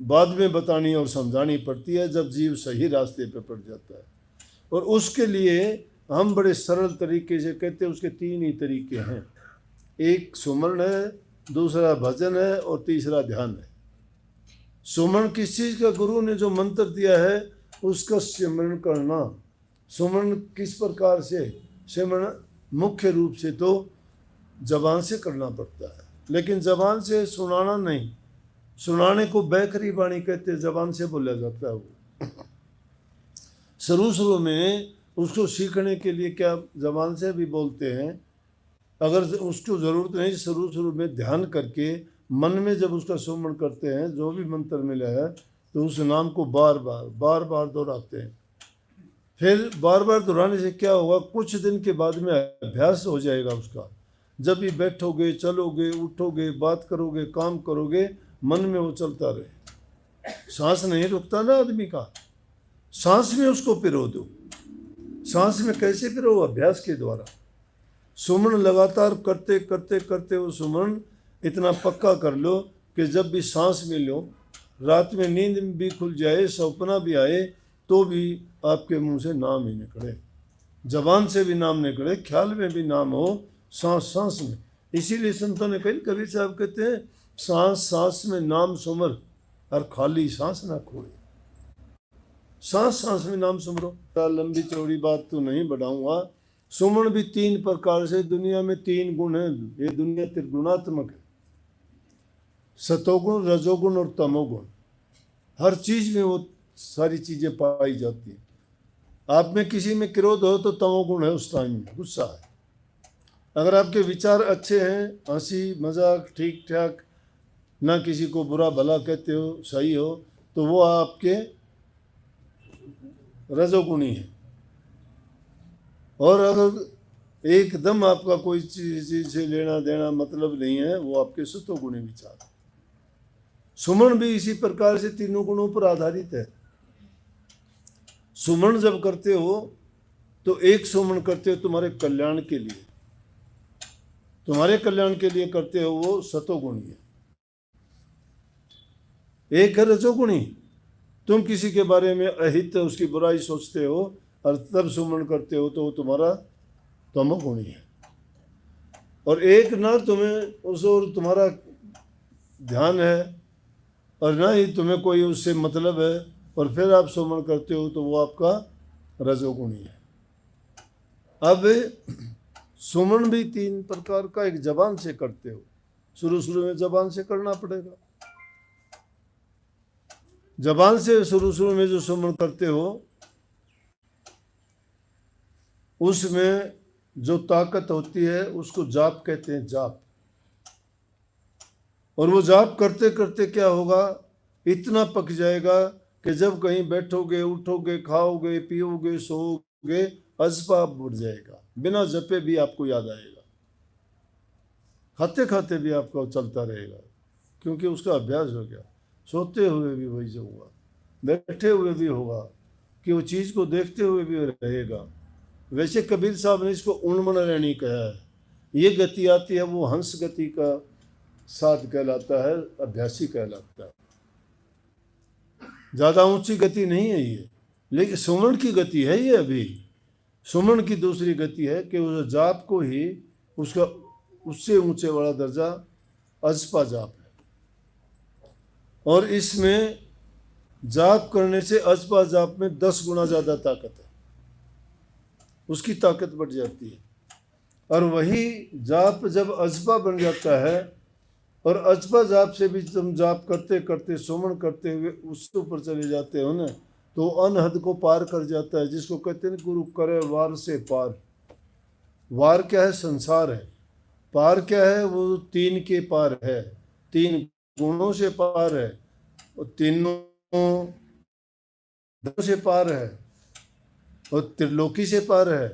बाद में बतानी और समझानी पड़ती है, जब जीव सही रास्ते पे पड़ जाता है। और उसके लिए हम बड़े सरल तरीके से कहते हैं, उसके 3 ही तरीके हैं। एक सुमरण है, दूसरा भजन है और तीसरा ध्यान है। सुमरण किस चीज़ का? गुरु ने जो मंत्र दिया है उसका सिमरण करना। सुमरण किस प्रकार से? सिमरण मुख्य रूप से तो जबान से करना पड़ता है, लेकिन जबान से सुनाना नहीं। सुनाने को बैखरी वाणी कहते हैं, जबान से बोला जाता है वो। शुरू में उसको सीखने के लिए क्या जबान से भी बोलते हैं, अगर उसको ज़रूरत नहीं, शुरू में ध्यान करके मन में जब उसका सुमरण करते हैं, जो भी मंत्र मिला है, तो उस नाम को बार बार दोहराते हैं। फिर बार बार दोहराने से क्या होगा, कुछ दिन के बाद में अभ्यास हो जाएगा उसका। जब भी बैठोगे, चलोगे, उठोगे, बात करोगे, काम करोगे, मन में वो चलता रहे। सांस नहीं रुकता ना आदमी का, सांस में उसको पिरो दो। सांस में कैसे पिरो? अभ्यास के द्वारा। सुमरण लगातार करते करते करते वो सुमरण इतना पक्का कर लो कि जब भी सांस में लो, रात में नींद भी खुल जाए, सपना भी आए, तो भी आपके मुंह से नाम ही निकले, जबान से भी नाम निकले, ख्याल में भी नाम हो, सांस सांस में। इसीलिए संतों ने कही, कबीर साहब कहते हैं, सांस सांस में नाम सुमर और खाली सांस ना खोए। सांस सांस में नाम सुमरो। लंबी चौड़ी बात तो नहीं बढ़ाऊंगा। सुमरण भी 3 प्रकार से, दुनिया में 3 गुण हैं। ये दुनिया त्रिगुणात्मक है, सतोगुण, रजोगुण और तमोगुण। हर चीज में वो सारी चीजें पाई जाती हैं। आप में किसी में क्रोध हो तो तमोगुण है, उस टाइम में गुस्सा है। अगर आपके विचार अच्छे हैं, हंसी मजाक ठीक ठाक, ना किसी को बुरा भला कहते हो, सही हो, तो वो आपके रजोगुणी है। और अगर एकदम आपका कोई चीज से लेना देना मतलब नहीं है, वो आपके सतोगुणी विचार। सुमरण भी इसी प्रकार से 3 गुणों पर आधारित है। सुमरण जब करते हो तो एक सुमरण करते हो तुम्हारे कल्याण के लिए, तुम्हारे कल्याण के लिए करते हो, वो सतोगुणी है। एक है रजोगुणी, तुम किसी के बारे में अहित उसकी बुराई सोचते हो और तब सुमरण करते हो, तो वो तुम्हारा तमोगुणी है। और एक ना तुम्हें उस और तुम्हारा ध्यान है और ना ही तुम्हें कोई उससे मतलब है, और फिर आप सुमरण करते हो, तो वो आपका रजोगुणी है। अब सुमरण भी 3 प्रकार का। एक जबान से करते हो, शुरू में जबान से करना पड़ेगा। जबान से शुरू में जो सुमरण करते हो, उसमें जो ताकत होती है उसको जाप कहते हैं, जाप। और वो जाप करते करते क्या होगा, इतना पक जाएगा कि जब कहीं बैठोगे, उठोगे, खाओगे, पियोगे, सोओगे, अजपा बढ़ जाएगा। बिना जपे भी आपको याद आएगा, खाते खाते भी आपका चलता रहेगा, क्योंकि उसका अभ्यास हो गया। सोते हुए भी वही जो होगा, बैठे हुए भी होगा, कि वो चीज़ को देखते हुए भी रहेगा। वैसे कबीर साहब ने इसको उन्मन रहनी कहा है। ये गति आती है, वो हंस गति का साध कहलाता है, अभ्यासी कहलाता है। ज़्यादा ऊंची गति नहीं है ये, लेकिन सुमरण की गति है ये। अभी सुमरण की दूसरी गति है कि उस जाप को ही, उसका उससे ऊंचे वाला दर्जा अजपा जाप है। और इसमें जाप करने से अजपा जाप में 10 गुना ज़्यादा ताकत है, उसकी ताकत बढ़ जाती है। और वही जाप जब अजपा बन जाता है, और अजपा जाप से भी तुम जाप करते करते, सुमरण करते हुए उसके ऊपर चले जाते हो ना, तो अनहद को पार कर जाता है, जिसको कहते हैं गुरु करे वार से पार। वार क्या है? संसार है। पार क्या है? वो 3 के पार है, 3 गुणों से पार है, और तीनों से पार है। और त्रिलोकी से पार है,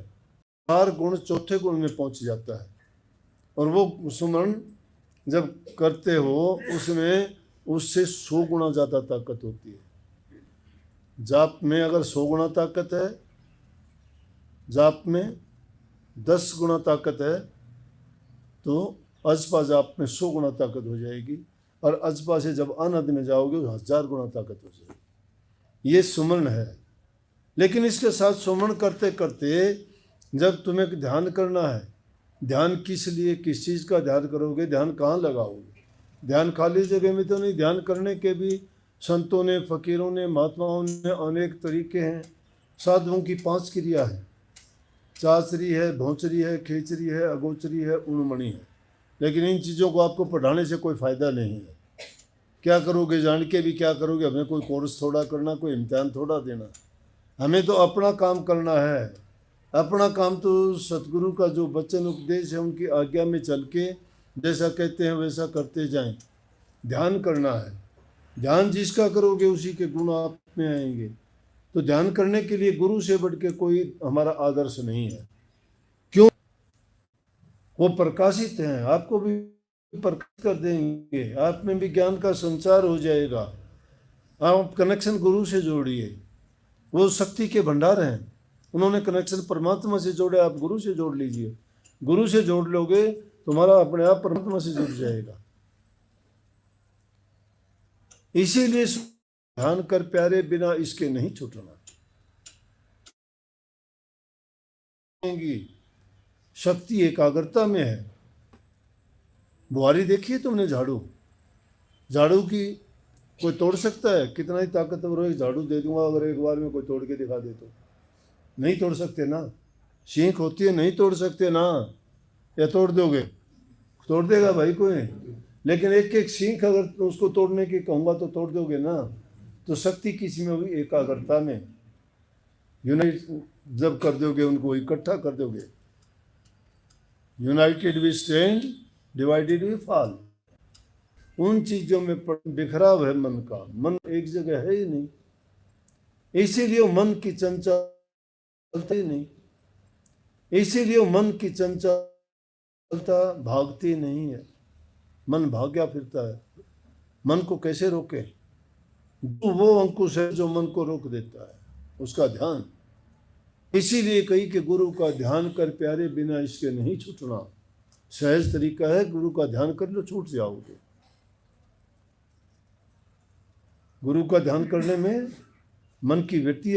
4 गुण चौथे गुण में पहुंच जाता है। और वो सुमरण जब करते हो उसमें उससे 100 गुना ज़्यादा ताकत होती है। जाप में अगर 100 गुना ताकत है, जाप में 10 गुना ताकत है, तो अजपा जाप में 100 गुना ताकत हो जाएगी। और अजपा से जब अनहद में जाओगे तो 1000 गुना ताकत हो जाएगी। ये सुमरण है। लेकिन इसके साथ सुमरण करते करते जब तुम्हें ध्यान करना है, ध्यान किस लिए, किस चीज़ का ध्यान करोगे, ध्यान कहाँ लगाओगे? ध्यान खाली जगह में तो नहीं। ध्यान करने के भी संतों ने, फकीरों ने, महात्माओं ने अनेक तरीके हैं। साधुओं की 5 क्रिया है, चाचरी है, भौचरी है, खेचरी है, अगोचरी है, उणमणि है। लेकिन इन चीज़ों को आपको पढ़ाने से कोई फ़ायदा नहीं है। क्या करोगे, जान के भी क्या करोगे? हमें कोई कोर्स थोड़ा करना, कोई इम्तिहान थोड़ा देना। हमें तो अपना काम करना है। अपना काम तो सतगुरु का जो वचन उपदेश है उनकी आज्ञा में चल के जैसा कहते हैं वैसा करते जाएं। ध्यान करना है। ध्यान जिसका करोगे उसी के गुण आप में आएंगे। तो ध्यान करने के लिए गुरु से बढ़ के कोई हमारा आदर्श नहीं है। क्यों? वो प्रकाशित हैं, आपको भी प्रकाशित कर देंगे, आप में भी ज्ञान का संचार हो जाएगा। आप कनेक्शन गुरु से जोड़िए। वो शक्ति के भंडार हैं। उन्होंने कनेक्शन परमात्मा से जोड़े, आप गुरु से जोड़ लीजिए। गुरु से जोड़ लोगे तुम्हारा अपने आप परमात्मा से जुड़ जाएगा। इसीलिए ध्यान कर प्यारे, बिना इसके नहीं छूटना। शक्ति एकाग्रता में है। बुआरी देखिए तुमने, झाड़ू, झाड़ू की कोई तोड़ सकता है? कितना ही ताकतवर हो, एक झाड़ू दे दूंगा अगर एक बार में कोई तोड़ के दिखा दे तो नहीं तोड़ सकते ना। सीख होती है, नहीं तोड़ सकते ना। या तोड़ दोगे? तोड़ देगा भाई कोई। लेकिन एक एक सीख अगर उसको तोड़ने की कहूँगा तो तोड़ दोगे ना। तो शक्ति किसी में हुई? एकाग्रता में। यूनाइट जब कर दोगे, उनको इकट्ठा कर दोगे। United we stand, divided we fall. उन चीजों में बिखराव है मन का। मन एक जगह है ही नहीं, इसीलिए मन की चंचलता ही नहीं, इसीलिए मन की चंचलता भागती नहीं है। मन भाग्या फिरता है। मन को कैसे रोके? वो अंकुश है जो मन को रोक देता है, उसका ध्यान। इसीलिए कही कि गुरु का ध्यान कर प्यारे, बिना इसके नहीं छूटना। सहज तरीका है, गुरु का ध्यान कर लो, छूट जाओगे। गुरु का ध्यान करने में मन की वृत्ति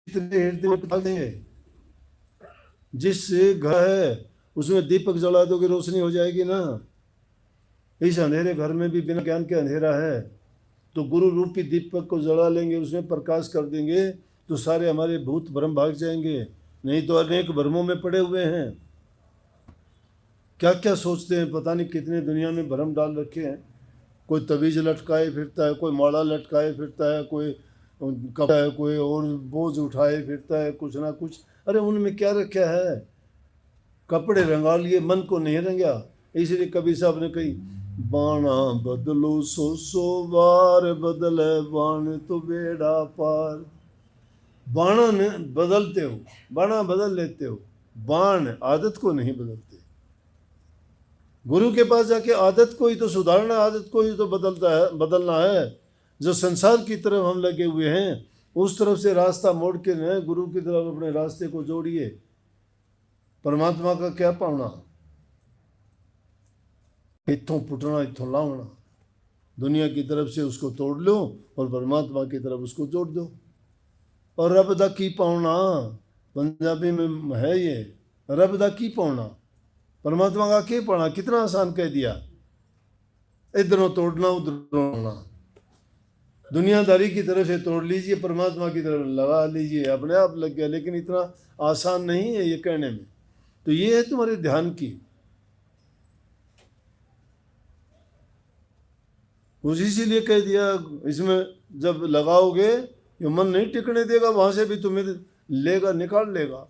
हृदय, जिस घर है उसमें दीपक जला दोगे रोशनी हो जाएगी ना। इस अंधेरे घर में भी बिना ज्ञान के अंधेरा है। तो गुरु रूपी दीपक को जला लेंगे, उसमें प्रकाश कर देंगे, तो सारे हमारे भूत भ्रम भाग जाएंगे। नहीं तो अनेक भ्रमों में पड़े हुए हैं। क्या क्या सोचते हैं, पता नहीं कितने दुनिया में भ्रम डाल रखे हैं। कोई तवीज लटकाए फिरता है, कोई माला लटकाए फिरता है, कोई कपड़ा है, कोई और बोझ उठाए फिरता है, कुछ ना कुछ। अरे उनमें क्या रखा है? कपड़े रंगा लिए, मन को नहीं रंगा। इसलिए कबीर साहब ने कही, बाणा बदलो 100 बार, बदले बाण तो बेड़ा पार। बाणा ने बदलते हो, बाणा बदल लेते हो, बाण आदत को नहीं बदलते। गुरु के पास जाके आदत को ही तो सुधारना, आदत को ही तो बदलना है। जो संसार की तरफ हम लगे हुए हैं उस तरफ से रास्ता मोड़ के न गुरु की तरफ अपने रास्ते को जोड़िए। परमात्मा का क्या पाना? इत्थों पुटना इत्थों लावना। दुनिया की तरफ से उसको तोड़ लो और परमात्मा की तरफ उसको जोड़ दो। और रब दा की पाना, पंजाबी में है ये, रब दा की पाना, परमात्मा का क्या पाना। कितना आसान कह दिया। इधरों तोड़ना उधरों लाना। दुनियादारी की तरफ से तोड़ लीजिए, परमात्मा की तरफ लगा लीजिए, अपने आप लग गया। लेकिन इतना आसान नहीं है ये कहने में। तो ये है तुम्हारे ध्यान की। उसी लिए कह दिया, इसमें जब लगाओगे ये मन नहीं टिकने देगा, वहां से भी तुम्हें लेगा, निकाल लेगा।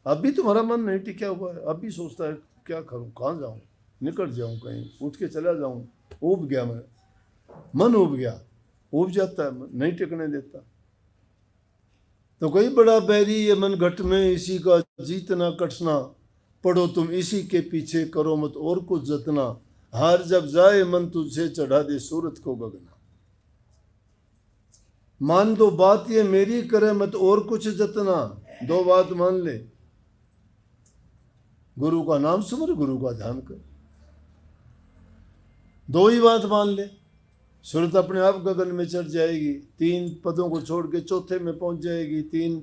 अब भी तुम्हारा मन नहीं टिका हुआ है, अब भी सोचता है क्या करूं, कहाँ जाऊं, निकल जाऊं, कहीं उठ के चला जाऊं। ऊब गया मैं, मन ऊब गया, ऊब जाता है, नहीं टिकने देता। तो कोई बड़ा बैरी ये मन घट में, इसी का जीतना कटना, पढ़ो तुम इसी के पीछे, करो मत और कुछ जतना, हार जब जाए मन तुझसे चढ़ा दे सूरत को गगना। मान दो बात ये मेरी, करे मत और कुछ जतना। दो बात मान ले, गुरु का नाम सुमर, गुरु का ध्यान कर। दो ही बात मान ले, सूरत अपने आप गगन में चढ़ जाएगी। तीन पदों को छोड़ के चौथे में पहुंच जाएगी। तीन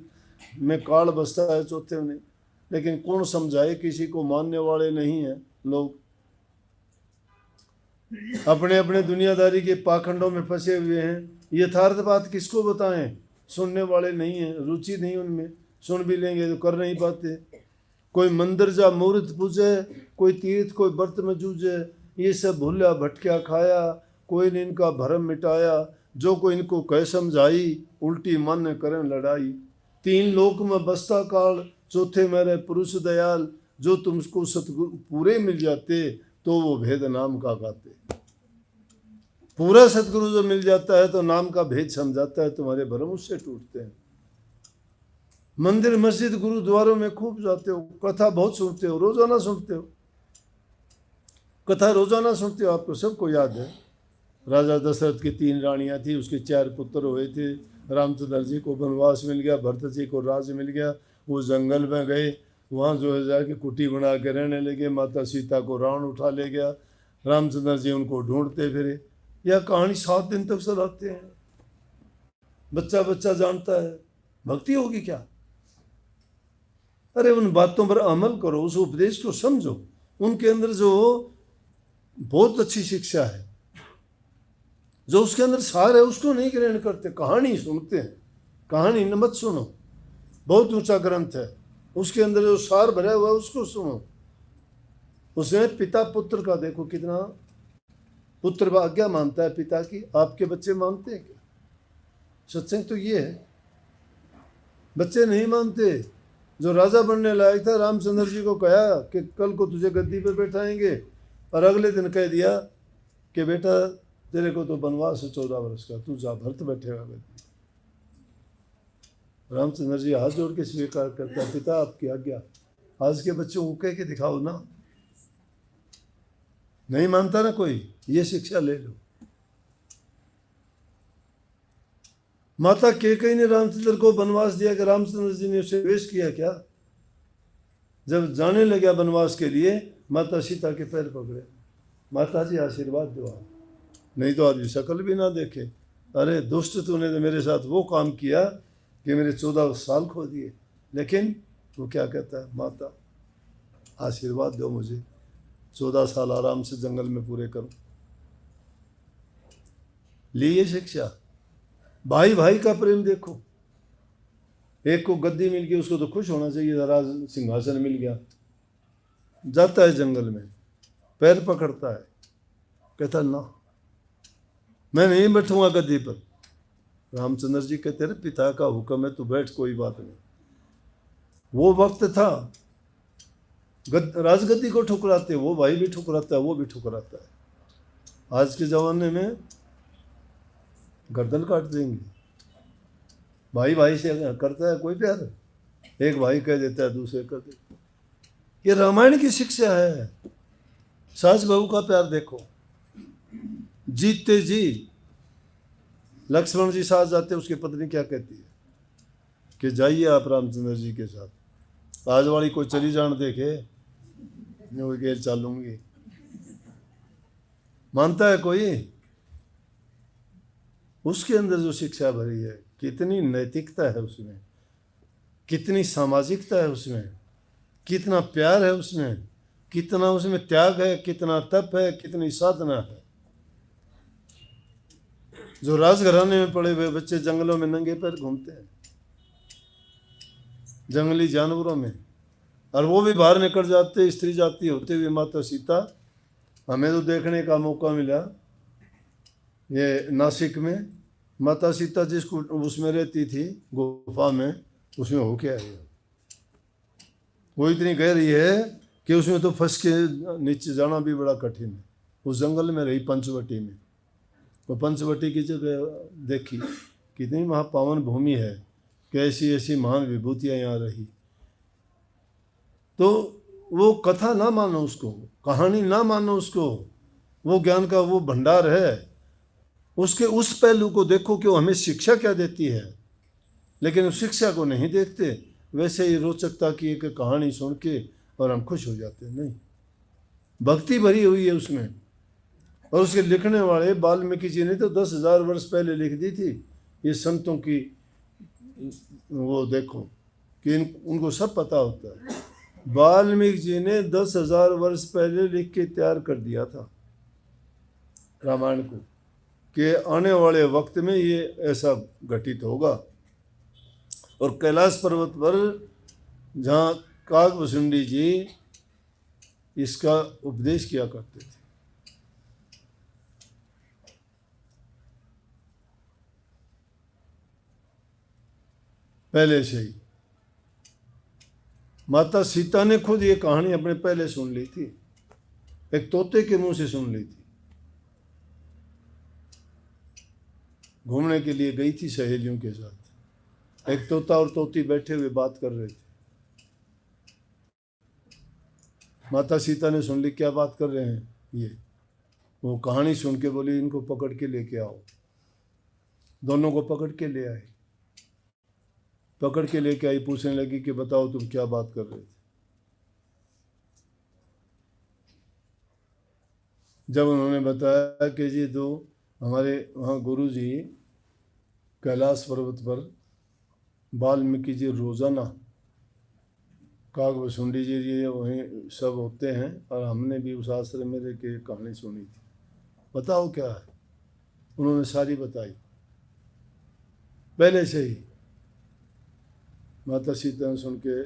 में काल बसता है, चौथे में। लेकिन कौन समझाए, किसी को मानने वाले नहीं है लोग। अपने अपने दुनियादारी के पाखंडों में फंसे हुए हैं। यथार्थ बात किसको बताएं, सुनने वाले नहीं हैं, रुचि नहीं उनमें। सुन भी लेंगे तो कर नहीं पाते। कोई मंदिर जा मूर्त पूजे, कोई तीर्थ कोई व्रत में जूझे, ये सब भूला भटकिया खाया, कोई ने इनका भरम मिटाया। जो कोई इनको कह समझाई, उल्टी मन करें लड़ाई। तीन लोक में बसता काल, चौथे मेरे पुरुष दयाल। जो तुमको सतगुरु पूरे मिल जाते, तो वो भेद नाम का गाते। पूरा सतगुरु जो मिल जाता है तो नाम का भेद समझाता है, तुम्हारे भरम उससे टूटते हैं। मंदिर मस्जिद गुरुद्वारों में खूब जाते हो, कथा बहुत सुनते हो, रोजाना सुनते हो, कथा रोजाना सुनते हो। आपको सबको याद है, राजा दशरथ की 3 रानियां थी, उसके 4 पुत्र हुए थे। रामचंद्र जी को वनवास मिल गया, भरत जी को राज मिल गया। वो जंगल में गए, वहाँ जो है जाके कुटी बना के रहने लगे। माता सीता को रावण उठा ले गया। रामचंद्र जी उनको ढूंढते फिरे। यह कहानी 7 दिन तक सुनाते हैं। बच्चा बच्चा जानता है, भक्ति होगी क्या? अरे उन बातों पर अमल करो, उस उपदेश को समझो। उनके अंदर जो बहुत अच्छी शिक्षा है, जो उसके अंदर सार है, उसको नहीं ग्रहण करते, कहानी सुनते हैं। कहानी न मत सुनो, बहुत ऊंचा ग्रंथ है, उसके अंदर जो सार भरा हुआ है उसको सुनो। उसमें पिता पुत्र का देखो कितना, पुत्र आज्ञा मानता है पिता की। आपके बच्चे मानते हैं क्या? सत्संग तो ये है, बच्चे नहीं मानते। जो राजा बनने लायक था, रामचंद्र जी को कहा कि कल को तुझे गद्दी पर बैठाएंगे, और अगले दिन कह दिया कि बेटा तेरे को तो वनवास है 14 वर्ष का, तू जा, भरत बैठेगा गद्दी। रामचंद्र जी हाथ जोड़ के स्वीकार करता है, पिता आपकी आज्ञा। आज के बच्चों को कह के दिखाओ ना, नहीं मानता ना कोई, ये शिक्षा ले लो। माता कैकेयी ने रामचंद्र को वनवास दिया कि रामचंद्र जी ने उसे वेश किया क्या? जब जाने लगा वनवास के लिए, माता सीता के पैर पकड़े, माता जी आशीर्वाद दो आप, नहीं तो आज शक्ल भी ना देखे। अरे दुष्ट, तूने तो मेरे साथ वो काम किया कि मेरे 14 साल खो दिए। लेकिन वो क्या कहता है, माता आशीर्वाद दो मुझे, 14 साल आराम से जंगल में पूरे करूं। लिए शिक्षा। भाई भाई का प्रेम देखो। एक को गद्दी मिल गई, उसको तो खुश होना चाहिए, राज सिंहासन मिल गया। जाता है जंगल में, पैर पकड़ता है, कहता ना मैं नहीं बैठूंगा गद्दी पर। रामचंद्र जी कहते हैं पिता का हुक्म है, तू बैठ, कोई बात नहीं। वो वक्त था राजगद्दी को ठुकराते, वो भाई भी ठुकराता है, वो भी ठुकराता है। आज के ज़माने में गर्दन काट देंगे। भाई भाई से करता है कोई प्यार? एक भाई कह देता है, दूसरे कर देता है। ये रामायण की शिक्षा है। सास बहू का प्यार देखो। जीतते जी लक्ष्मण जी साथ जाते, उसकी पत्नी क्या कहती है कि जाइए आप रामचंद्र जी के साथ। आज वाली कोई चली जान देखे, मैं गेर चालूंगी। मानता है कोई? उसके अंदर जो शिक्षा भरी है, कितनी नैतिकता है उसमें, कितनी सामाजिकता है उसमें, कितना प्यार है उसमें, कितना उसमें त्याग है, कितना तप है, कितनी साधना है। जो राजघराने में पड़े हुए बच्चे जंगलों में नंगे पैर घूमते हैं, जंगली जानवरों में, और वो भी बाहर निकल जाते स्त्री जाति होते हुए। माता सीता, हमें तो देखने का मौका मिला ये नासिक में। माता सीता जिसको उसमें रहती थी गुफा में, उसमें हो क्या है, वो इतनी गहरी है कि उसमें तो फंस के नीचे जाना भी बड़ा कठिन है। उस जंगल में रही पंचवटी में। वो पंचवटी की जगह देखी, कितनी महापावन भूमि है। कि ऐसी ऐसी महान विभूतियाँ यहाँ रही। तो वो कथा ना मानो, उसको कहानी ना मानो, उसको वो ज्ञान का वो भंडार है, उसके उस पहलू को देखो कि वो हमें शिक्षा क्या देती है। लेकिन उस शिक्षा को नहीं देखते, वैसे ही रोचकता की एक कहानी सुन के और हम खुश हो जाते हैं। नहीं, भक्ति भरी हुई है उसमें। और उसके लिखने वाले वाल्मीकि जी ने तो 10,000 वर्ष पहले लिख दी थी। ये संतों की वो देखो कि उनको सब पता होता है। वाल्मीकि जी ने 10,000 वर्ष पहले लिख के तैयार कर दिया था रामायण को, कि आने वाले वक्त में ये ऐसा घटित होगा। और कैलाश पर्वत पर जहाँ काकभुसुंडी जी इसका उपदेश किया करते थे। पहले से ही माता सीता ने खुद ये कहानी अपने पहले सुन ली थी, एक तोते के मुंह से सुन ली थी। घूमने के लिए गई थी सहेलियों के साथ, एक तोता और तोती बैठे हुए बात कर रहे थे। माता सीता ने सुन ली, क्या बात कर रहे हैं ये। वो कहानी सुन के बोली, इनको पकड़ के लेके आओ। दोनों को पकड़ के ले आए। पकड़ के लेके आई, पूछने लगी कि बताओ तुम क्या बात कर रहे थे। जब उन्होंने बताया कि जी तो हमारे वहाँ गुरु जी कैलाश पर्वत पर वाल्मीकि जी रोजाना काकभुसुंडी जी ये वहीं सब होते हैं, और हमने भी उस आश्रम में रह के कहानी सुनी थी, बताओ क्या है। उन्होंने सारी बताई पहले से ही। माता सीता ने सुन के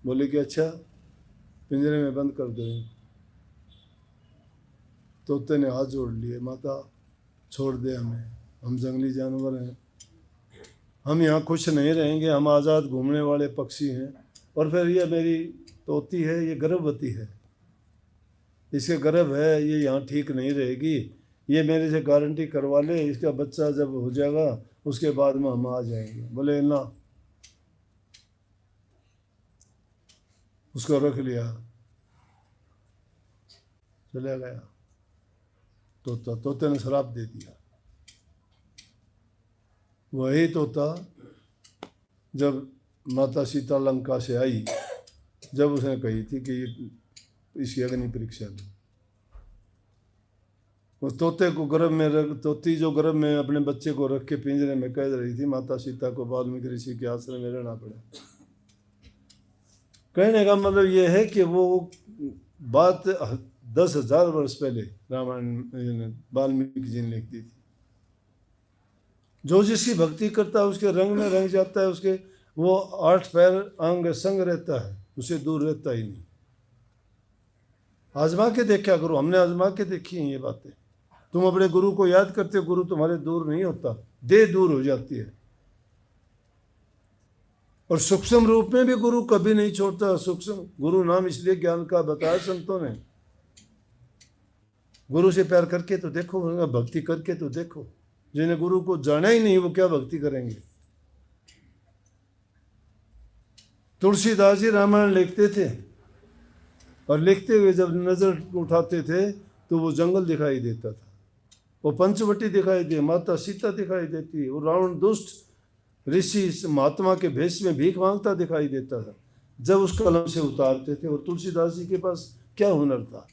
बोले कि अच्छा पिंजरे में बंद कर दो। तोते ने हाथ जोड़ लिए, माता छोड़ दे हमें, हम जंगली जानवर हैं, हम यहाँ खुश नहीं रहेंगे, हम आज़ाद घूमने वाले पक्षी हैं। और फिर ये मेरी तोती है, ये गर्भवती है, इसके गर्भ है, ये यहाँ ठीक नहीं रहेगी, ये मेरे से गारंटी करवा ले, इसका बच्चा जब हो जाएगा उसके बाद में हम आ जाएंगे। बोले ना, उसको रख लिया, चला गया तोता। तोते ने श्राप दे दिया। वही तोता जब माता सीता लंका से आई, जब उसने कही थी कि इसकी अग्नि परीक्षा लो, उस तोते को गर्भ में रख, तोती जो गर्भ में अपने बच्चे को रख के पिंजरे में कैद रही थी, माता सीता को वाल्मीकि ऋषि के आश्रम में रहना पड़ा। कहने का मतलब ये है कि वो बात 10,000 वर्ष पहले रामायण वाल्मीकि जी ने लिख दी थी। जो जिसकी भक्ति करता है उसके रंग में रंग जाता है, उसके वो 8 पैर अंग संग रहता है, उसे दूर रहता ही नहीं। आजमा के देखा करो, हमने आजमा के देखी हैं ये बातें। तुम अपने गुरु को याद करते हो, गुरु तुम्हारे दूर नहीं होता, देह दूर हो जाती है। और सूक्ष्म रूप में भी गुरु कभी नहीं छोड़ता। सूक्ष्म गुरु नाम इसलिए ज्ञान का बताया संतों ने। गुरु से प्यार करके तो देखो, भक्ति करके तो देखो। जिन्हें गुरु को जाना ही नहीं वो क्या भक्ति करेंगे। तुलसीदास जी रामायण लिखते थे, और लिखते हुए जब नजर उठाते थे तो वो जंगल दिखाई देता था, वो पंचवटी दिखाई दे, माता सीता दिखाई देती, वो रावण दुष्ट ऋषि महात्मा के भेष में भीख मांगता दिखाई देता था। जब उस कलम से उतारते थे, और तुलसीदास जी के पास क्या हुनर था।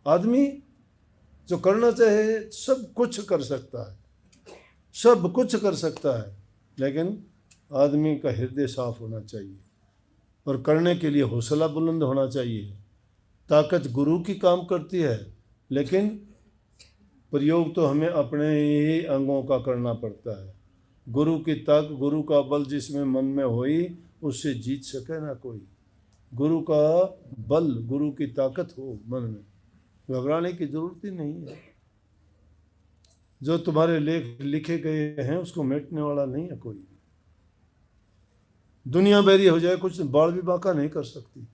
आदमी जो करना चाहे सब कुछ कर सकता है, सब कुछ कर सकता है, लेकिन आदमी का हृदय साफ होना चाहिए, और करने के लिए हौसला बुलंद होना चाहिए। ताकत गुरु की काम करती है, लेकिन प्रयोग तो हमें अपने ही अंगों का करना पड़ता है। गुरु की ताकत, गुरु का बल जिसमें मन में होई, उससे जीत सके ना कोई। गुरु का बल, गुरु की ताकत हो मन में, घबराने की जरूरत ही नहीं है। जो तुम्हारे लेख लिखे गए हैं उसको मिटने वाला नहीं है कोई। दुनिया बैरी हो जाए, कुछ बाल भी बाका नहीं कर सकती,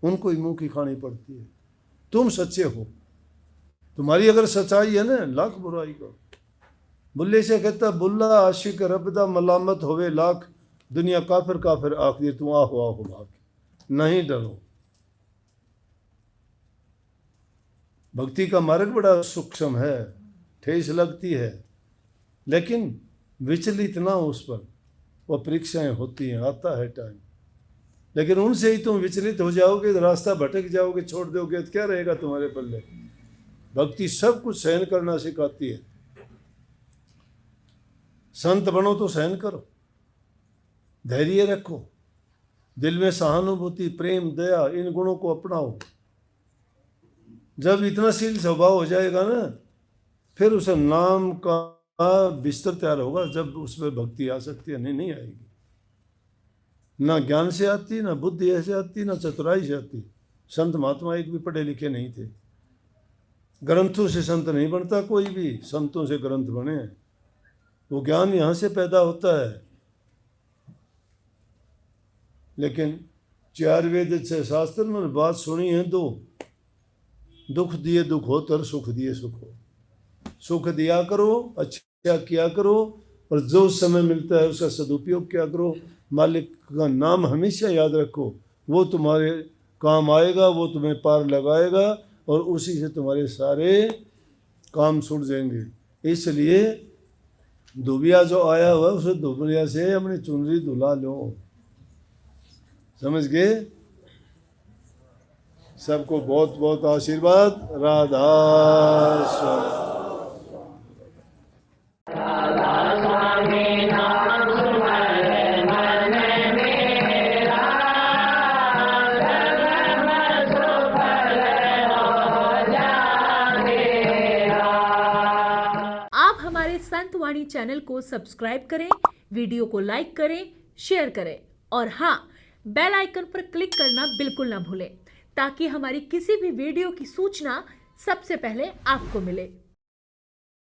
उनको ही मुंह की खानी पड़ती है। तुम सच्चे हो, तुम्हारी अगर सच्चाई है ना, लाख बुराई करो, बुल्ले से कहता बुल्ला आशिक रबदा मलामत होवे लाख, दुनिया काफिर काफिर आखिर तू आहो आहो भाग, नहीं डरो। भक्ति का मार्ग बड़ा सूक्ष्म है, ठेस लगती है, लेकिन विचलित ना उस पर, वो परीक्षाएं होती हैं, आता है टाइम, लेकिन उनसे ही तुम विचलित हो जाओगे, रास्ता भटक जाओगे, छोड़ दोगे तो क्या रहेगा तुम्हारे पल्ले। भक्ति सब कुछ सहन करना सिखाती है। संत बनो तो सहन करो, धैर्य रखो, दिल में सहानुभूति, प्रेम, दया, इन गुणों को अपनाओ। जब इतना शील स्वभाव हो जाएगा ना, फिर उस नाम का बिस्तर तैयार होगा। जब उसमें भक्ति आ सकती है, नहीं आएगी। ना ज्ञान से आती, ना बुद्धि से आती, ना चतुराई से आती। संत महात्मा एक भी पढ़े लिखे नहीं थे। ग्रंथों से संत नहीं बनता कोई भी, संतों से ग्रंथ बने हैं। वो ज्ञान यहाँ से पैदा होता है। लेकिन 4 वेद 6 शास्त्र में बात सुनी है 2, दुख दिए दुख हो तर सुख दिए सुख हो। सुख दिया करो, अच्छा किया करो, और जो समय मिलता है उसका सदुपयोग किया करो। मालिक का नाम हमेशा याद रखो, वो तुम्हारे काम आएगा, वो तुम्हें पार लगाएगा, और उसी से तुम्हारे सारे काम छूट जाएंगे। इसलिए दुबिया जो आया हुआ उसे दुबिया से अपनी चुनरी धुला लो। समझ गए? सबको बहुत बहुत आशीर्वाद। राधा स्वामी। आप हमारे संत वाणी चैनल को सब्सक्राइब करें, वीडियो को लाइक करें, शेयर करें, और हाँ, बेल आइकन पर क्लिक करना बिल्कुल ना भूलें, ताकि हमारी किसी भी वीडियो की सूचना सबसे पहले आपको मिले।